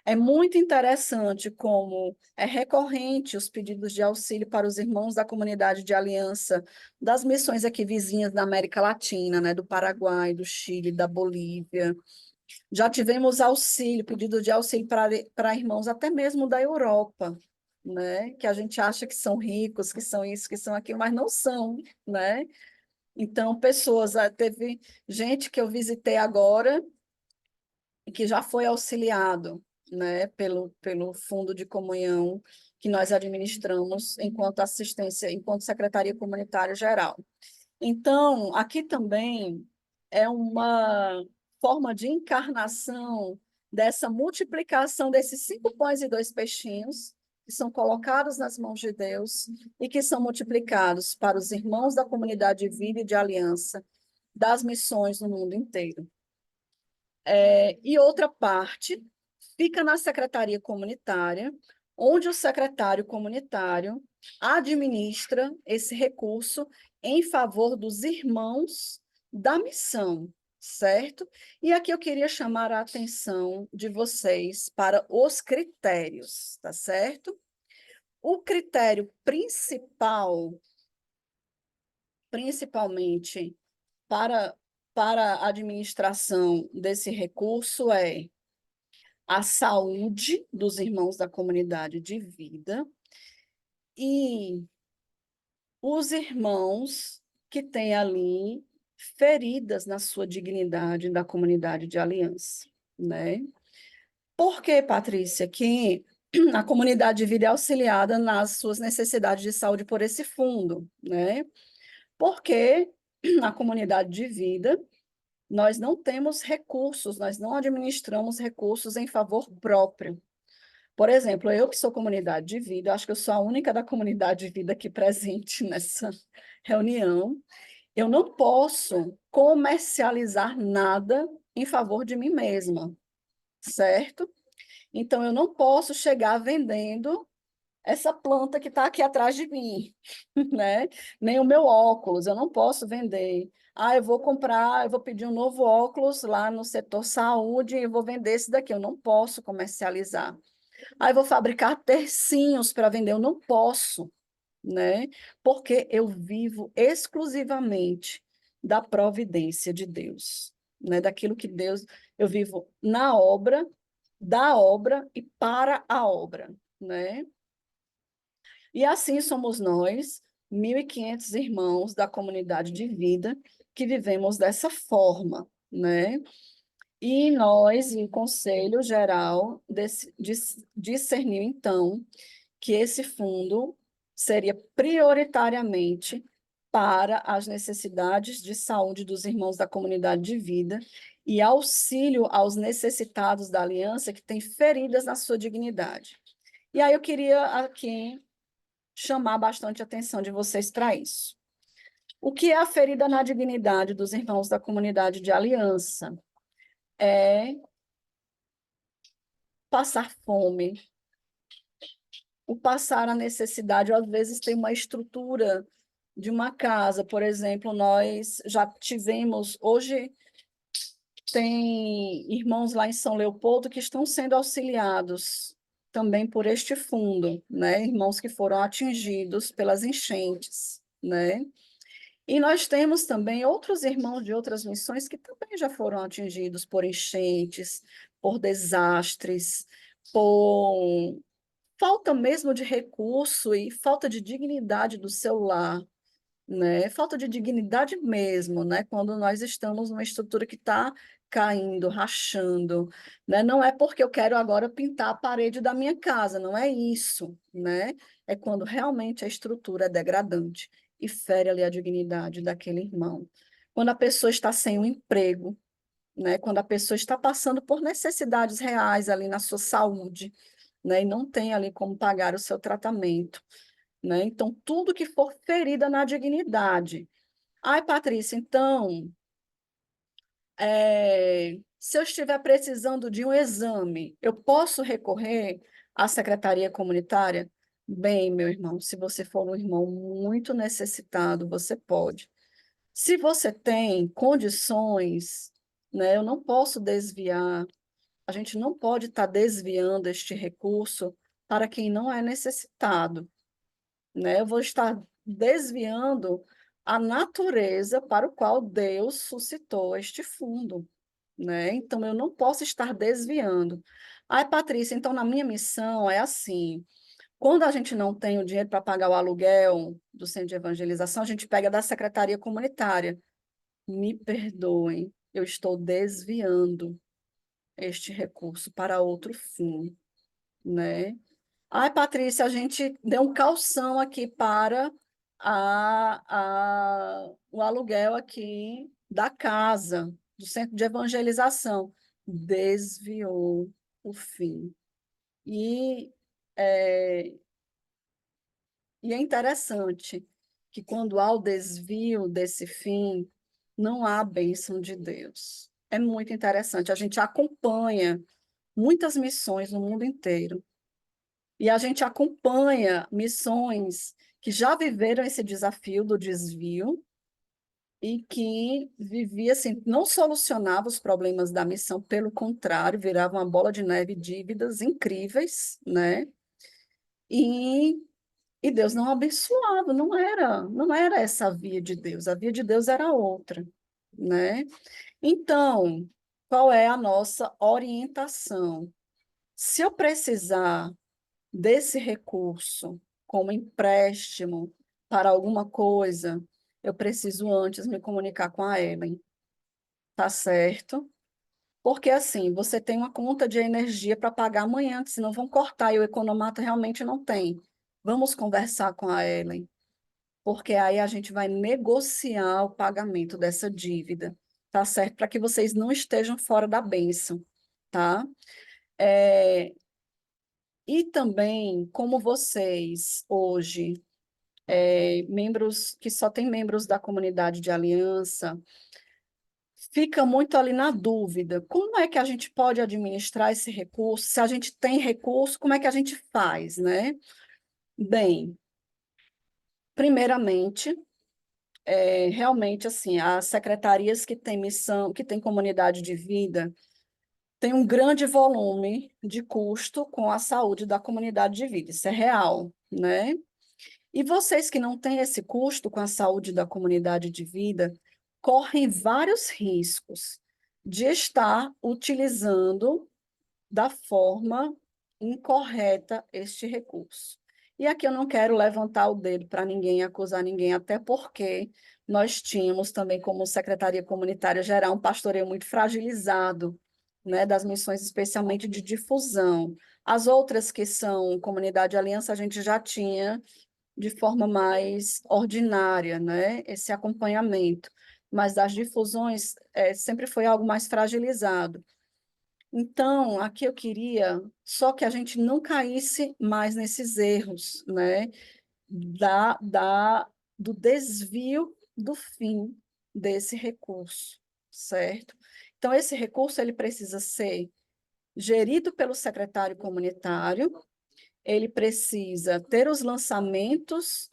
É muito interessante como é recorrente os pedidos de auxílio para os irmãos da comunidade de aliança das missões aqui vizinhas da América Latina, né, do Paraguai, do Chile, da Bolívia. Já tivemos auxílio, pedido de auxílio para irmãos até mesmo da Europa, né, que a gente acha que são ricos, que são isso, que são aquilo, mas não são, né? Então, teve gente que eu visitei agora e que já foi auxiliado, né, pelo Fundo de Comunhão que nós administramos enquanto assistência, enquanto Secretaria Comunitária Geral. Então, aqui também é uma forma de encarnação dessa multiplicação desses 5 pães e 2 peixinhos, que são colocados nas mãos de Deus e que são multiplicados para os irmãos da comunidade de vida e de aliança das missões no mundo inteiro. E outra parte fica na secretaria comunitária, onde o secretário comunitário administra esse recurso em favor dos irmãos da missão, certo? E aqui eu queria chamar a atenção de vocês para os critérios, tá certo? O critério principal, principalmente para a administração desse recurso é a saúde dos irmãos da comunidade de vida e os irmãos que têm ali feridas na sua dignidade da comunidade de aliança, né? Por que, Patrícia, que a comunidade de vida é auxiliada nas suas necessidades de saúde por esse fundo, né? Porque na comunidade de vida nós não temos recursos, nós não administramos recursos em favor próprio. Por exemplo, eu que sou comunidade de vida, acho que eu sou a única da comunidade de vida aqui presente nessa reunião, eu não posso comercializar nada em favor de mim mesma, certo? Então, eu não posso chegar vendendo essa planta que está aqui atrás de mim, né? Nem o meu óculos, eu não posso vender. Ah, eu vou comprar, eu vou pedir um novo óculos lá no setor saúde e vou vender esse daqui. Eu não posso comercializar. Ah, eu vou fabricar tercinhos para vender. Eu não posso, né? Porque eu vivo exclusivamente da providência de Deus, né? Daquilo que Deus, eu vivo na obra, da obra e para a obra, né? E assim somos nós, 1.500 irmãos da comunidade de vida, que vivemos dessa forma, né? E nós, em Conselho Geral, discerniu, então, que esse fundo seria prioritariamente para as necessidades de saúde dos irmãos da comunidade de vida e auxílio aos necessitados da aliança que têm feridas na sua dignidade. E aí eu queria aqui chamar bastante a atenção de vocês para isso. O que é a ferida na dignidade dos irmãos da comunidade de aliança? É passar fome, o passar a necessidade, ou às vezes tem uma estrutura de uma casa, por exemplo, nós já tivemos, hoje tem irmãos lá em São Leopoldo que estão sendo auxiliados também por este fundo, né? Irmãos que foram atingidos pelas enchentes, né? E nós temos também outros irmãos de outras missões que também já foram atingidos por enchentes, por desastres, por falta mesmo de recurso e falta de dignidade do seu lar, né? Falta de dignidade mesmo, né? Quando nós estamos numa estrutura que está caindo, rachando, né? Não é porque eu quero agora pintar a parede da minha casa, não é isso, né? É quando realmente a estrutura é degradante e fere ali a dignidade daquele irmão. Quando a pessoa está sem um emprego, né? Quando a pessoa está passando por necessidades reais ali na sua saúde, né? E não tem ali como pagar o seu tratamento, né? Então, tudo que for ferida na dignidade. Ai, Patrícia, então, se eu estiver precisando de um exame, eu posso recorrer à secretaria comunitária? Bem, meu irmão, se você for um irmão muito necessitado, você pode. Se você tem condições, né, eu não posso desviar, a gente não pode estar desviando este recurso para quem não é necessitado, né? Eu vou estar desviando a natureza para o qual Deus suscitou este fundo, né? Então, eu não posso estar desviando. Ai, Patrícia, então na minha missão é assim, quando a gente não tem o dinheiro para pagar o aluguel do centro de evangelização, a gente pega da secretaria comunitária. Me perdoem, eu estou desviando este recurso para outro fim, né? Ai, Patrícia, a gente deu um calção aqui para o aluguel aqui da casa, do centro de evangelização. Desviou o fim. E é, e é interessante que quando há o desvio desse fim, não há bênção de Deus. é muito interessante. A gente acompanha muitas missões no mundo inteiro. E a gente acompanha missões que já viveram esse desafio do desvio e que vivia assim, não solucionava os problemas da missão, pelo contrário, virava uma bola de neve, dívidas incríveis, né? E, e Deus não abençoava, não era essa a via de Deus, a via de Deus era outra, né? Então, qual é a nossa orientação? Se eu precisar desse recurso como empréstimo para alguma coisa, eu preciso antes me comunicar com a Ellen, tá certo? Porque assim, você tem uma conta de energia para pagar amanhã, senão vão cortar e o economato realmente não tem. Vamos conversar com a Ellen, porque aí a gente vai negociar o pagamento dessa dívida, tá certo? Para que vocês não estejam fora da bênção, tá? É, e também, como vocês hoje membros que só tem membros da comunidade de aliança, fica muito ali na dúvida. Como é que a gente pode administrar esse recurso? Se a gente tem recurso, como é que a gente faz, né? Bem, primeiramente, realmente assim, as secretarias que têm missão, que têm comunidade de vida, têm um grande volume de custo com a saúde da comunidade de vida. Isso é real, né? E vocês que não têm esse custo com a saúde da comunidade de vida, correm vários riscos de estar utilizando da forma incorreta este recurso. E aqui eu não quero levantar o dedo para ninguém, acusar ninguém, até porque nós tínhamos também, como Secretaria Comunitária Geral, um pastoreio muito fragilizado, né, das missões, especialmente de difusão. As outras que são Comunidade Aliança, a gente já tinha de forma mais ordinária, né, esse acompanhamento, mas das difusões sempre foi algo mais fragilizado. Então, aqui eu queria só que a gente não caísse mais nesses erros, né, do desvio do fim desse recurso, certo? Então, esse recurso ele precisa ser gerido pelo secretário comunitário, ele precisa ter os lançamentos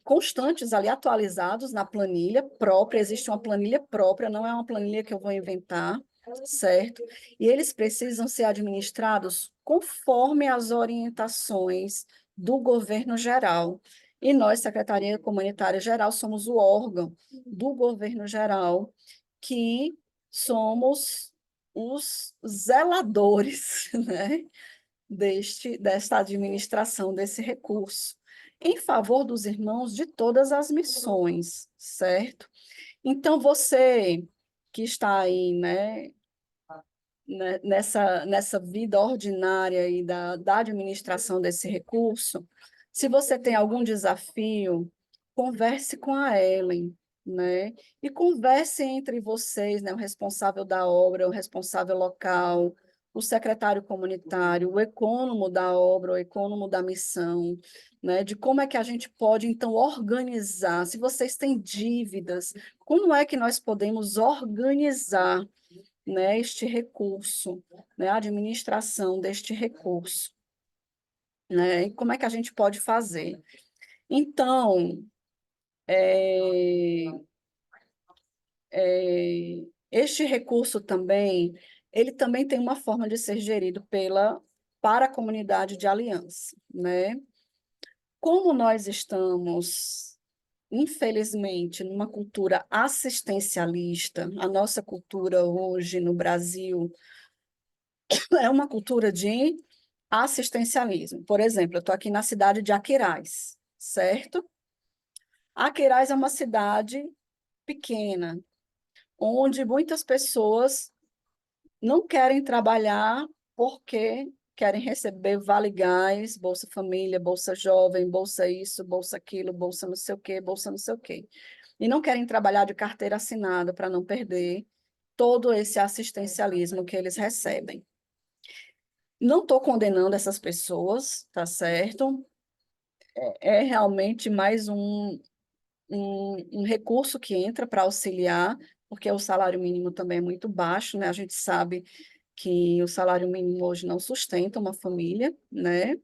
constantes ali, atualizados na planilha própria, existe uma planilha própria, não é uma planilha que eu vou inventar, certo? E eles precisam ser administrados conforme as orientações do governo geral. E nós, Secretaria Comunitária Geral, somos o órgão do governo geral que somos os zeladores, né, desta administração desse recurso em favor dos irmãos de todas as missões, certo? Então, você que está aí, nessa vida ordinária aí da administração desse recurso, se você tem algum desafio, converse com a Ellen, né? E converse entre vocês, né? O responsável da obra, o responsável local, o secretário comunitário, o ecônomo da obra, o ecônomo da missão, né? De como é que a gente pode, então, organizar. Se vocês têm dívidas, como é que nós podemos organizar, né, este recurso, né, a administração deste recurso, né? E como é que a gente pode fazer? Então, é, este recurso também, ele também tem uma forma de ser gerido para a comunidade de aliança, né? Como nós estamos, infelizmente, numa cultura assistencialista, a nossa cultura hoje no Brasil é uma cultura de assistencialismo. Por exemplo, eu estou aqui na cidade de Aquiraz, certo? Aquiraz é uma cidade pequena, onde muitas pessoas não querem trabalhar porque querem receber Vale Gás, Bolsa Família, Bolsa Jovem, Bolsa isso, Bolsa aquilo, Bolsa não sei o quê, Bolsa não sei o quê. E não querem trabalhar de carteira assinada para não perder todo esse assistencialismo que eles recebem. Não estou condenando essas pessoas, tá certo? É realmente mais um recurso que entra para auxiliar, porque o salário mínimo também é muito baixo, né? A gente sabe que o salário mínimo hoje não sustenta uma família, né?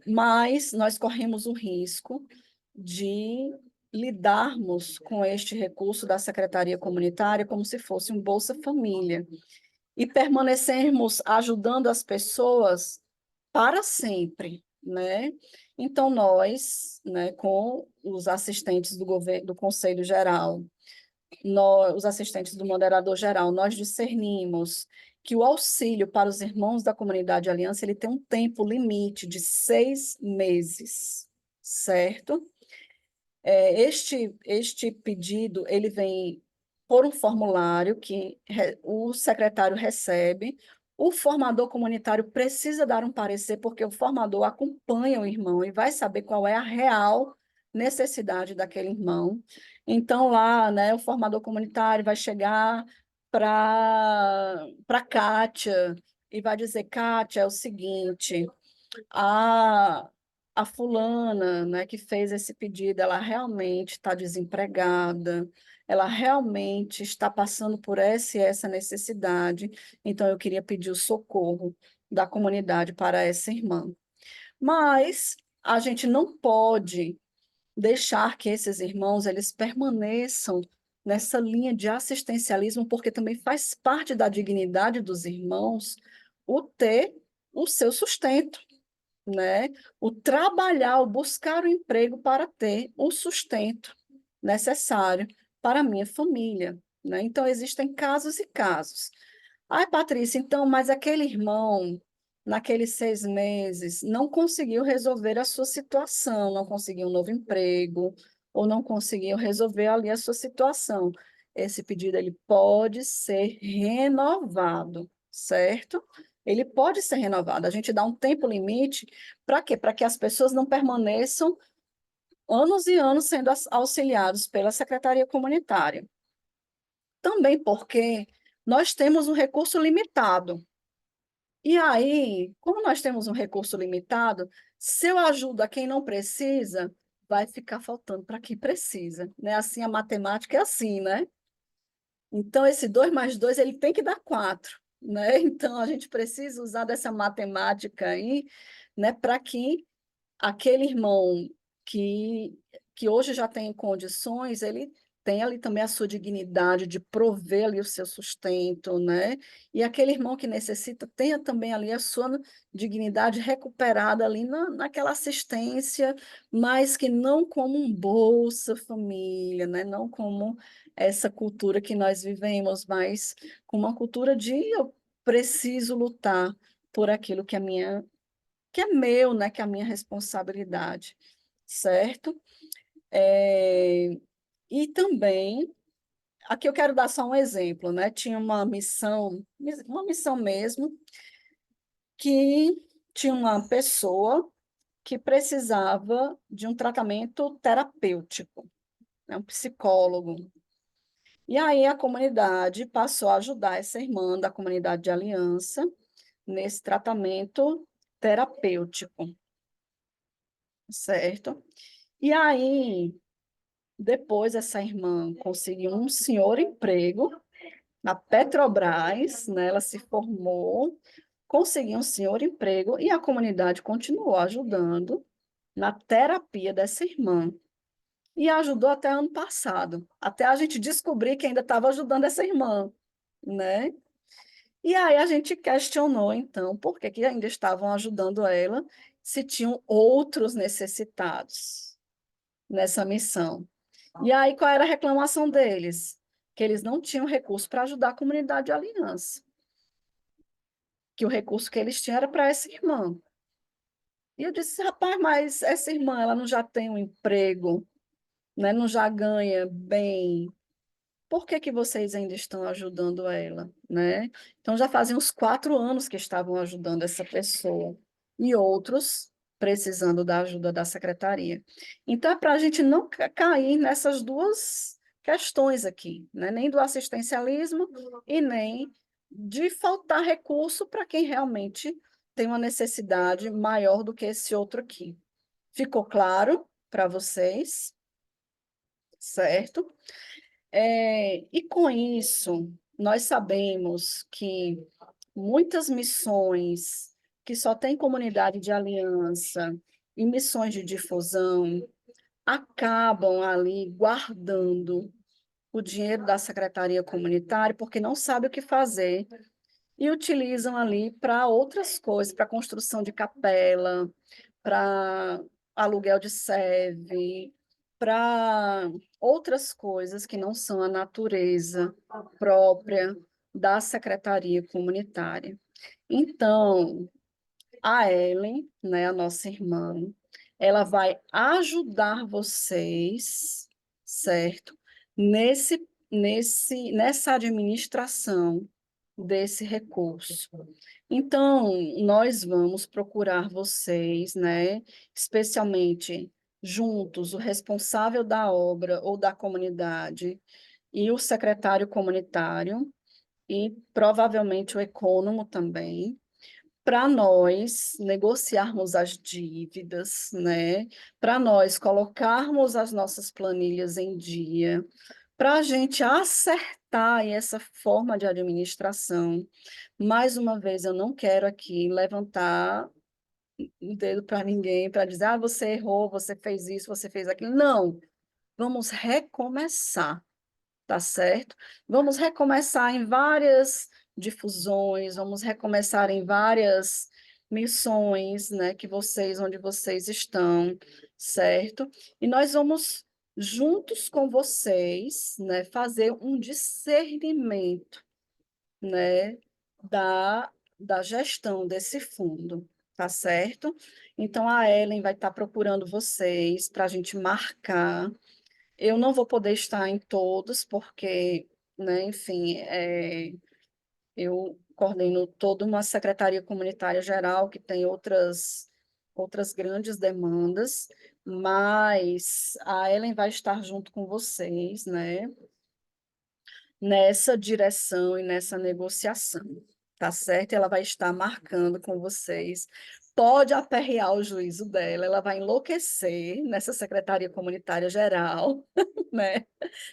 Mas nós corremos o risco de lidarmos com este recurso da Secretaria Comunitária como se fosse um Bolsa Família e permanecermos ajudando as pessoas para sempre, né? Então, nós, né, com os assistentes do governo, do Conselho Geral, os assistentes do moderador geral, nós discernimos que o auxílio para os irmãos da comunidade Aliança ele tem um tempo limite de 6 meses, certo? Este pedido ele vem por um formulário que o secretário recebe. O formador comunitário precisa dar um parecer, porque o formador acompanha o irmão e vai saber qual é a real necessidade daquele irmão. Então, lá, né, o formador comunitário vai chegar para Kátia e vai dizer: Kátia, é o seguinte, a, a fulana, né, que fez esse pedido, ela realmente está desempregada, ela realmente está passando por essa e essa necessidade, então eu queria pedir o socorro da comunidade para essa irmã. Mas a gente não pode deixar que esses irmãos eles permaneçam nessa linha de assistencialismo, porque também faz parte da dignidade dos irmãos o ter o seu sustento, né? O trabalhar, o buscar o emprego para ter o sustento necessário para a minha família, né? Então, existem casos e casos. Ai, Patrícia, então, mas aquele irmão, naqueles 6 meses, não conseguiu resolver a sua situação, não conseguiu um novo emprego, ou não conseguiu resolver ali a sua situação. Esse pedido ele pode ser renovado, certo? Ele pode ser renovado. A gente dá um tempo limite para quê? Para que as pessoas não permaneçam anos e anos sendo auxiliados pela Secretaria Comunitária. Também porque nós temos um recurso limitado. E aí, como nós temos um recurso limitado, se eu ajudo a quem não precisa, vai ficar faltando para quem precisa, né? Assim, a matemática é assim, né? Então, esse 2 mais 2 ele tem que dar 4, né? Então, a gente precisa usar dessa matemática aí, né, para que aquele irmão que, que hoje já tem condições, ele tem ali também a sua dignidade de prover ali o seu sustento, né? E aquele irmão que necessita tenha também ali a sua dignidade recuperada ali naquela assistência, mas que não como um Bolsa Família, né? Não como essa cultura que nós vivemos, mas com uma cultura de eu preciso lutar por aquilo que é meu, né, que é a minha responsabilidade, certo? É, e também, aqui eu quero dar só um exemplo, né? Tinha uma missão mesmo, que tinha uma pessoa que precisava de um tratamento terapêutico, né, um psicólogo. E aí a comunidade passou a ajudar essa irmã da comunidade de Aliança nesse tratamento terapêutico, certo? E aí, depois, essa irmã conseguiu um senhor emprego na Petrobras, né? Ela se formou, conseguiu um senhor emprego e a comunidade continuou ajudando na terapia dessa irmã. E ajudou até ano passado, até a gente descobrir que ainda estava ajudando essa irmã, né? E aí a gente questionou, então, por que que ainda estavam ajudando ela, se tinham outros necessitados nessa missão. E aí, qual era a reclamação deles? Que eles não tinham recurso para ajudar a comunidade de Aliança, que o recurso que eles tinham era para essa irmã. E eu disse, rapaz, mas essa irmã, ela não já tem um emprego, né? Não já ganha bem, por que que vocês ainda estão ajudando ela, né? Então, já fazem uns 4 anos que estavam ajudando essa pessoa, e outros precisando da ajuda da secretaria. Então, é para a gente não cair nessas duas questões aqui, né? Nem do assistencialismo e nem de faltar recurso para quem realmente tem uma necessidade maior do que esse outro aqui. Ficou claro para vocês? Certo? E com isso, nós sabemos que muitas missões que só têm comunidade de aliança e missões de difusão acabam ali guardando o dinheiro da secretaria comunitária porque não sabe o que fazer e utilizam ali para outras coisas, para construção de capela, para aluguel de sede, para outras coisas que não são a natureza própria da secretaria comunitária. Então, a Ellen, né, a nossa irmã, ela vai ajudar vocês, certo? Nessa administração desse recurso. Então, nós vamos procurar vocês, né, especialmente juntos, o responsável da obra ou da comunidade e o secretário comunitário, e provavelmente o econômico também, para nós negociarmos as dívidas, né? Para nós colocarmos as nossas planilhas em dia, para a gente acertar essa forma de administração. Mais uma vez, eu não quero aqui levantar o dedo para ninguém, para dizer, você errou, você fez isso, você fez aquilo. Não, vamos recomeçar, tá certo? Vamos recomeçar em várias difusões, vamos recomeçar em várias missões, né, onde vocês estão, certo? E nós vamos juntos com vocês, né, fazer um discernimento, né, da gestão desse fundo, tá certo? Então a Ellen vai estar procurando vocês para a gente marcar. Eu não vou poder estar em todos, porque, né, enfim, eu coordeno toda uma secretaria comunitária geral que tem outras grandes demandas, mas a Ellen vai estar junto com vocês, né, nessa direção e nessa negociação, tá certo? Ela vai estar marcando com vocês. Pode aperrear o juízo dela, ela vai enlouquecer nessa secretaria comunitária geral, né?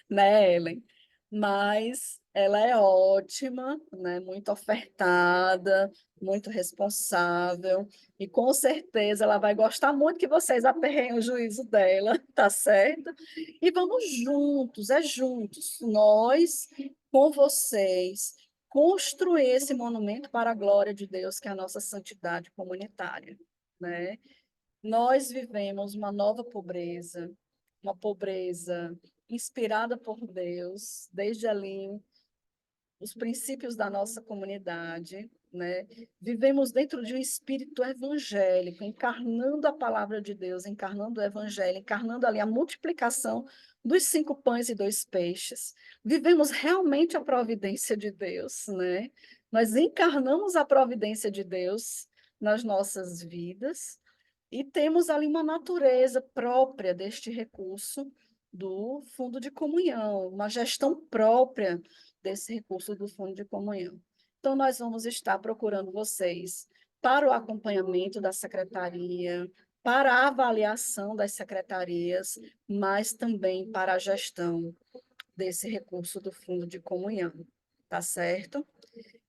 Né, Ellen? Mas ela é ótima, né? Muito ofertada, muito responsável, e com certeza ela vai gostar muito que vocês aperreiem o juízo dela, tá certo? E vamos juntos, juntos, nós com vocês, construir esse monumento para a glória de Deus, que é a nossa santidade comunitária, né? Nós vivemos uma pobreza inspirada por Deus, desde ali, os princípios da nossa comunidade, né? Vivemos dentro de um espírito evangélico, encarnando a palavra de Deus, encarnando o evangelho, encarnando ali a multiplicação dos 5 pães e 2 peixes. Vivemos realmente a providência de Deus, né? Nós encarnamos a providência de Deus nas nossas vidas e temos ali uma natureza própria deste recurso do Fundo de Comunhão, uma gestão própria desse recurso do Fundo de Comunhão. Então, nós vamos estar procurando vocês para o acompanhamento da secretaria, para a avaliação das secretarias, mas também para a gestão desse recurso do Fundo de Comunhão, tá certo?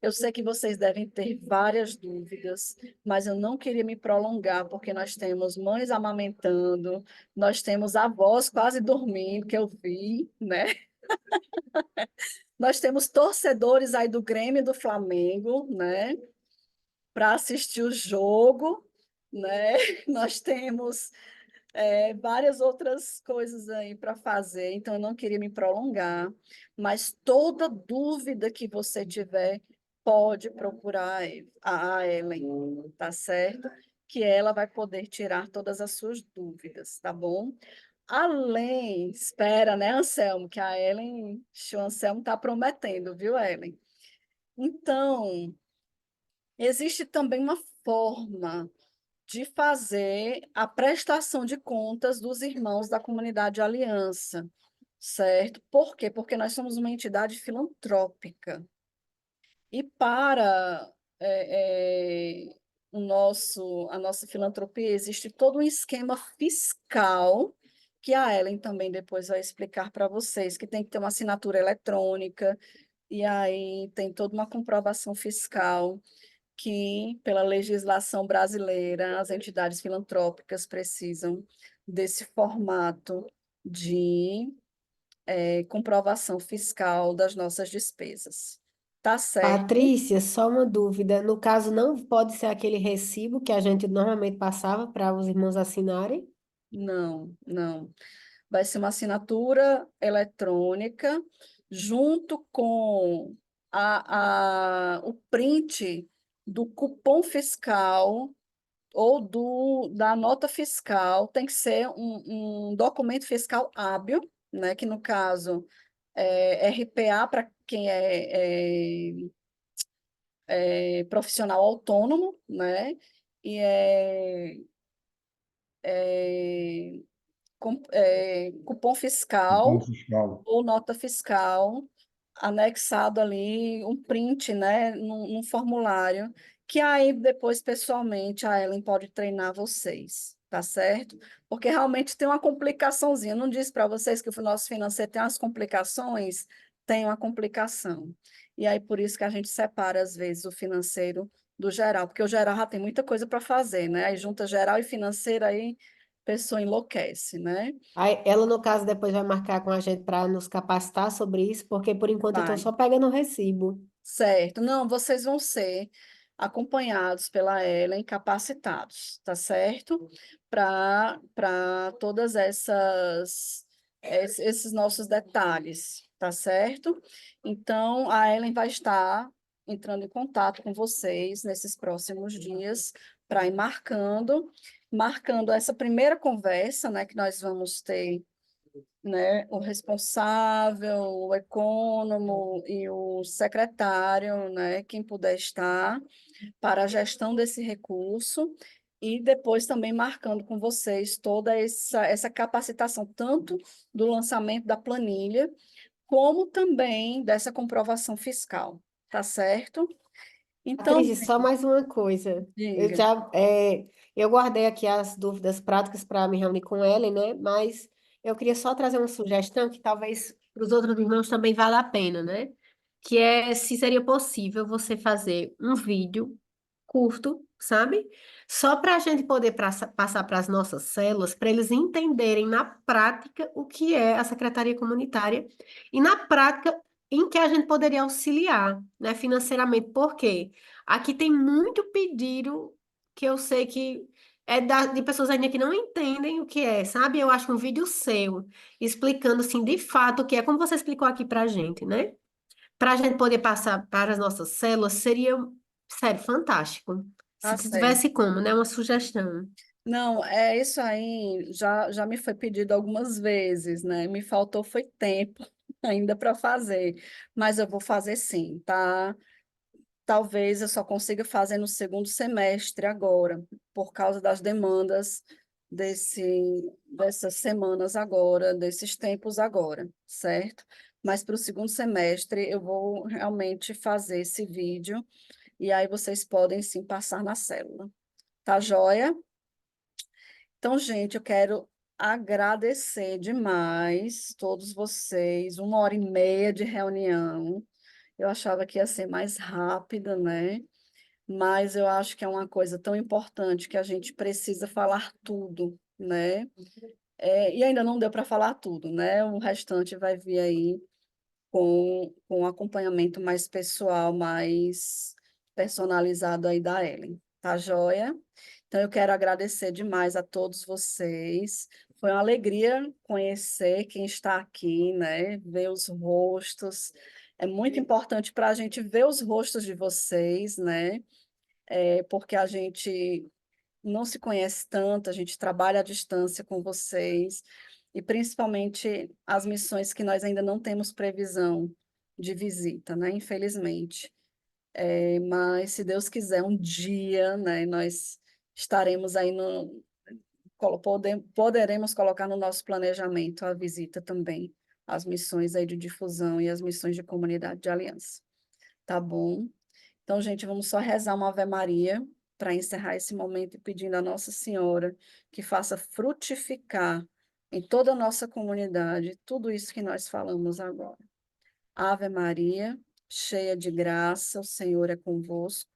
Eu sei que vocês devem ter várias dúvidas, mas eu não queria me prolongar, porque nós temos mães amamentando, nós temos avós quase dormindo, que eu vi, né? Nós temos torcedores aí do Grêmio e do Flamengo, né? Para assistir o jogo, né? Nós temos várias outras coisas aí para fazer, então eu não queria me prolongar, mas toda dúvida que você tiver, pode procurar a Ellen, tá certo? Que ela vai poder tirar todas as suas dúvidas, tá bom? Além, espera, né, Anselmo, que a Ellen, o Anselmo está prometendo, viu, Ellen? Então, existe também uma forma de fazer a prestação de contas dos irmãos da comunidade Aliança, certo? Por quê? Porque nós somos uma entidade filantrópica. E para a nossa filantropia, existe todo um esquema fiscal que a Ellen também depois vai explicar para vocês, que tem que ter uma assinatura eletrônica, e aí tem toda uma comprovação fiscal que, pela legislação brasileira, as entidades filantrópicas precisam desse formato de comprovação fiscal das nossas despesas. Tá certo? Patrícia, só uma dúvida. No caso, não pode ser aquele recibo que a gente normalmente passava para os irmãos assinarem? Não, não. Vai ser uma assinatura eletrônica junto com o print do cupom fiscal ou da nota fiscal. Tem que ser um documento fiscal hábil, né? Que no caso é RPA para quem é profissional autônomo, né? E é cupom Cupom fiscal fiscal. ou nota fiscal, anexado ali um print, né, num formulário, que aí depois, pessoalmente, a Ellen pode treinar vocês, tá certo? Porque realmente tem uma complicaçãozinha. Eu não disse para vocês que o nosso financeiro tem umas complicações? Tem uma complicação. E aí, por isso que a gente separa, às vezes, o financeiro do geral, porque o geral já tem muita coisa para fazer, né? Aí junta geral e financeiro, aí a pessoa enlouquece, né? Aí, ela, no caso, depois vai marcar com a gente para nos capacitar sobre isso, porque por enquanto eu estou Vai. só pegando o recibo. Certo. Não, vocês vão ser acompanhados pela Ellen, capacitados, tá certo? Para todas esses nossos detalhes, tá certo? Então, a Ellen vai estar entrando em contato com vocês nesses próximos dias para ir marcando essa primeira conversa, né, que nós vamos ter, né, o responsável, o econômico e o secretário, né, quem puder estar, para a gestão desse recurso, e depois também marcando com vocês toda essa capacitação, tanto do lançamento da planilha, como também dessa comprovação fiscal, tá certo? Então, Patrícia, só mais uma coisa. Eu diga. já, eu guardei aqui as dúvidas práticas para me reunir com ela, né? Mas eu queria só trazer uma sugestão que talvez para os outros irmãos também valha a pena, né? Que é se seria possível você fazer um vídeo curto, sabe? Só para a gente poder passar para as nossas células, para eles entenderem na prática o que é a secretaria comunitária e na prática em que a gente poderia auxiliar, né, financeiramente. Por quê? Aqui tem muito pedido que eu sei que é de pessoas ainda que não entendem o que é, sabe? Eu acho um vídeo seu explicando, assim, de fato o que é, como você explicou aqui para a gente, né? Para a gente poder passar para as nossas células, seria, sério, fantástico. Se Tá certo. tivesse como, né? Uma sugestão. Não, isso aí já me foi pedido algumas vezes, né? Me faltou foi tempo ainda para fazer, mas eu vou fazer sim, tá? Talvez eu só consiga fazer no segundo semestre agora, por causa das demandas dessas semanas agora, desses tempos agora, certo? Mas para o segundo semestre eu vou realmente fazer esse vídeo e aí vocês podem sim passar na célula. Tá joia? Então, gente, eu quero agradecer demais todos vocês. 1 hora e meia de reunião. Eu achava que ia ser mais rápida, né? Mas eu acho que é uma coisa tão importante que a gente precisa falar tudo, né? E ainda não deu para falar tudo, né? O restante vai vir aí com um acompanhamento mais pessoal, mais personalizado aí da Ellen. Tá joia? Então, eu quero agradecer demais a todos vocês. Foi uma alegria conhecer quem está aqui, né? Ver os rostos. É muito importante para a gente ver os rostos de vocês, né? Porque a gente não se conhece tanto, a gente trabalha à distância com vocês, e principalmente as missões que nós ainda não temos previsão de visita, né? Infelizmente. Mas, se Deus quiser, um dia, né, nós estaremos aí poderemos colocar no nosso planejamento a visita também, as missões aí de difusão e as missões de comunidade de aliança. Tá bom? Então, gente, vamos só rezar uma Ave Maria para encerrar esse momento e pedindo a Nossa Senhora que faça frutificar em toda a nossa comunidade, tudo isso que nós falamos agora. Ave Maria, cheia de graça, o Senhor é convosco.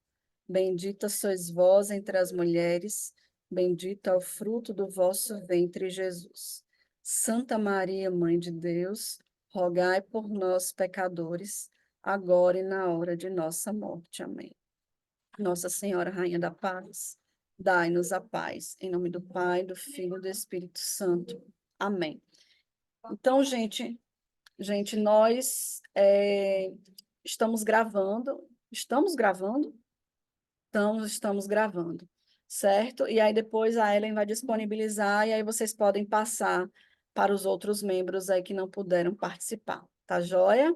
Bendita sois vós entre as mulheres, bendito é o fruto do vosso ventre, Jesus. Santa Maria, Mãe de Deus, rogai por nós, pecadores, agora e na hora de nossa morte. Amém. Nossa Senhora, Rainha da Paz, dai-nos a paz. Em nome do Pai, do Filho e do Espírito Santo. Amém. Então, gente, nós estamos gravando. Estamos gravando? Então, estamos gravando, certo? E aí depois a Ellen vai disponibilizar, e aí vocês podem passar para os outros membros aí que não puderam participar. Tá joia?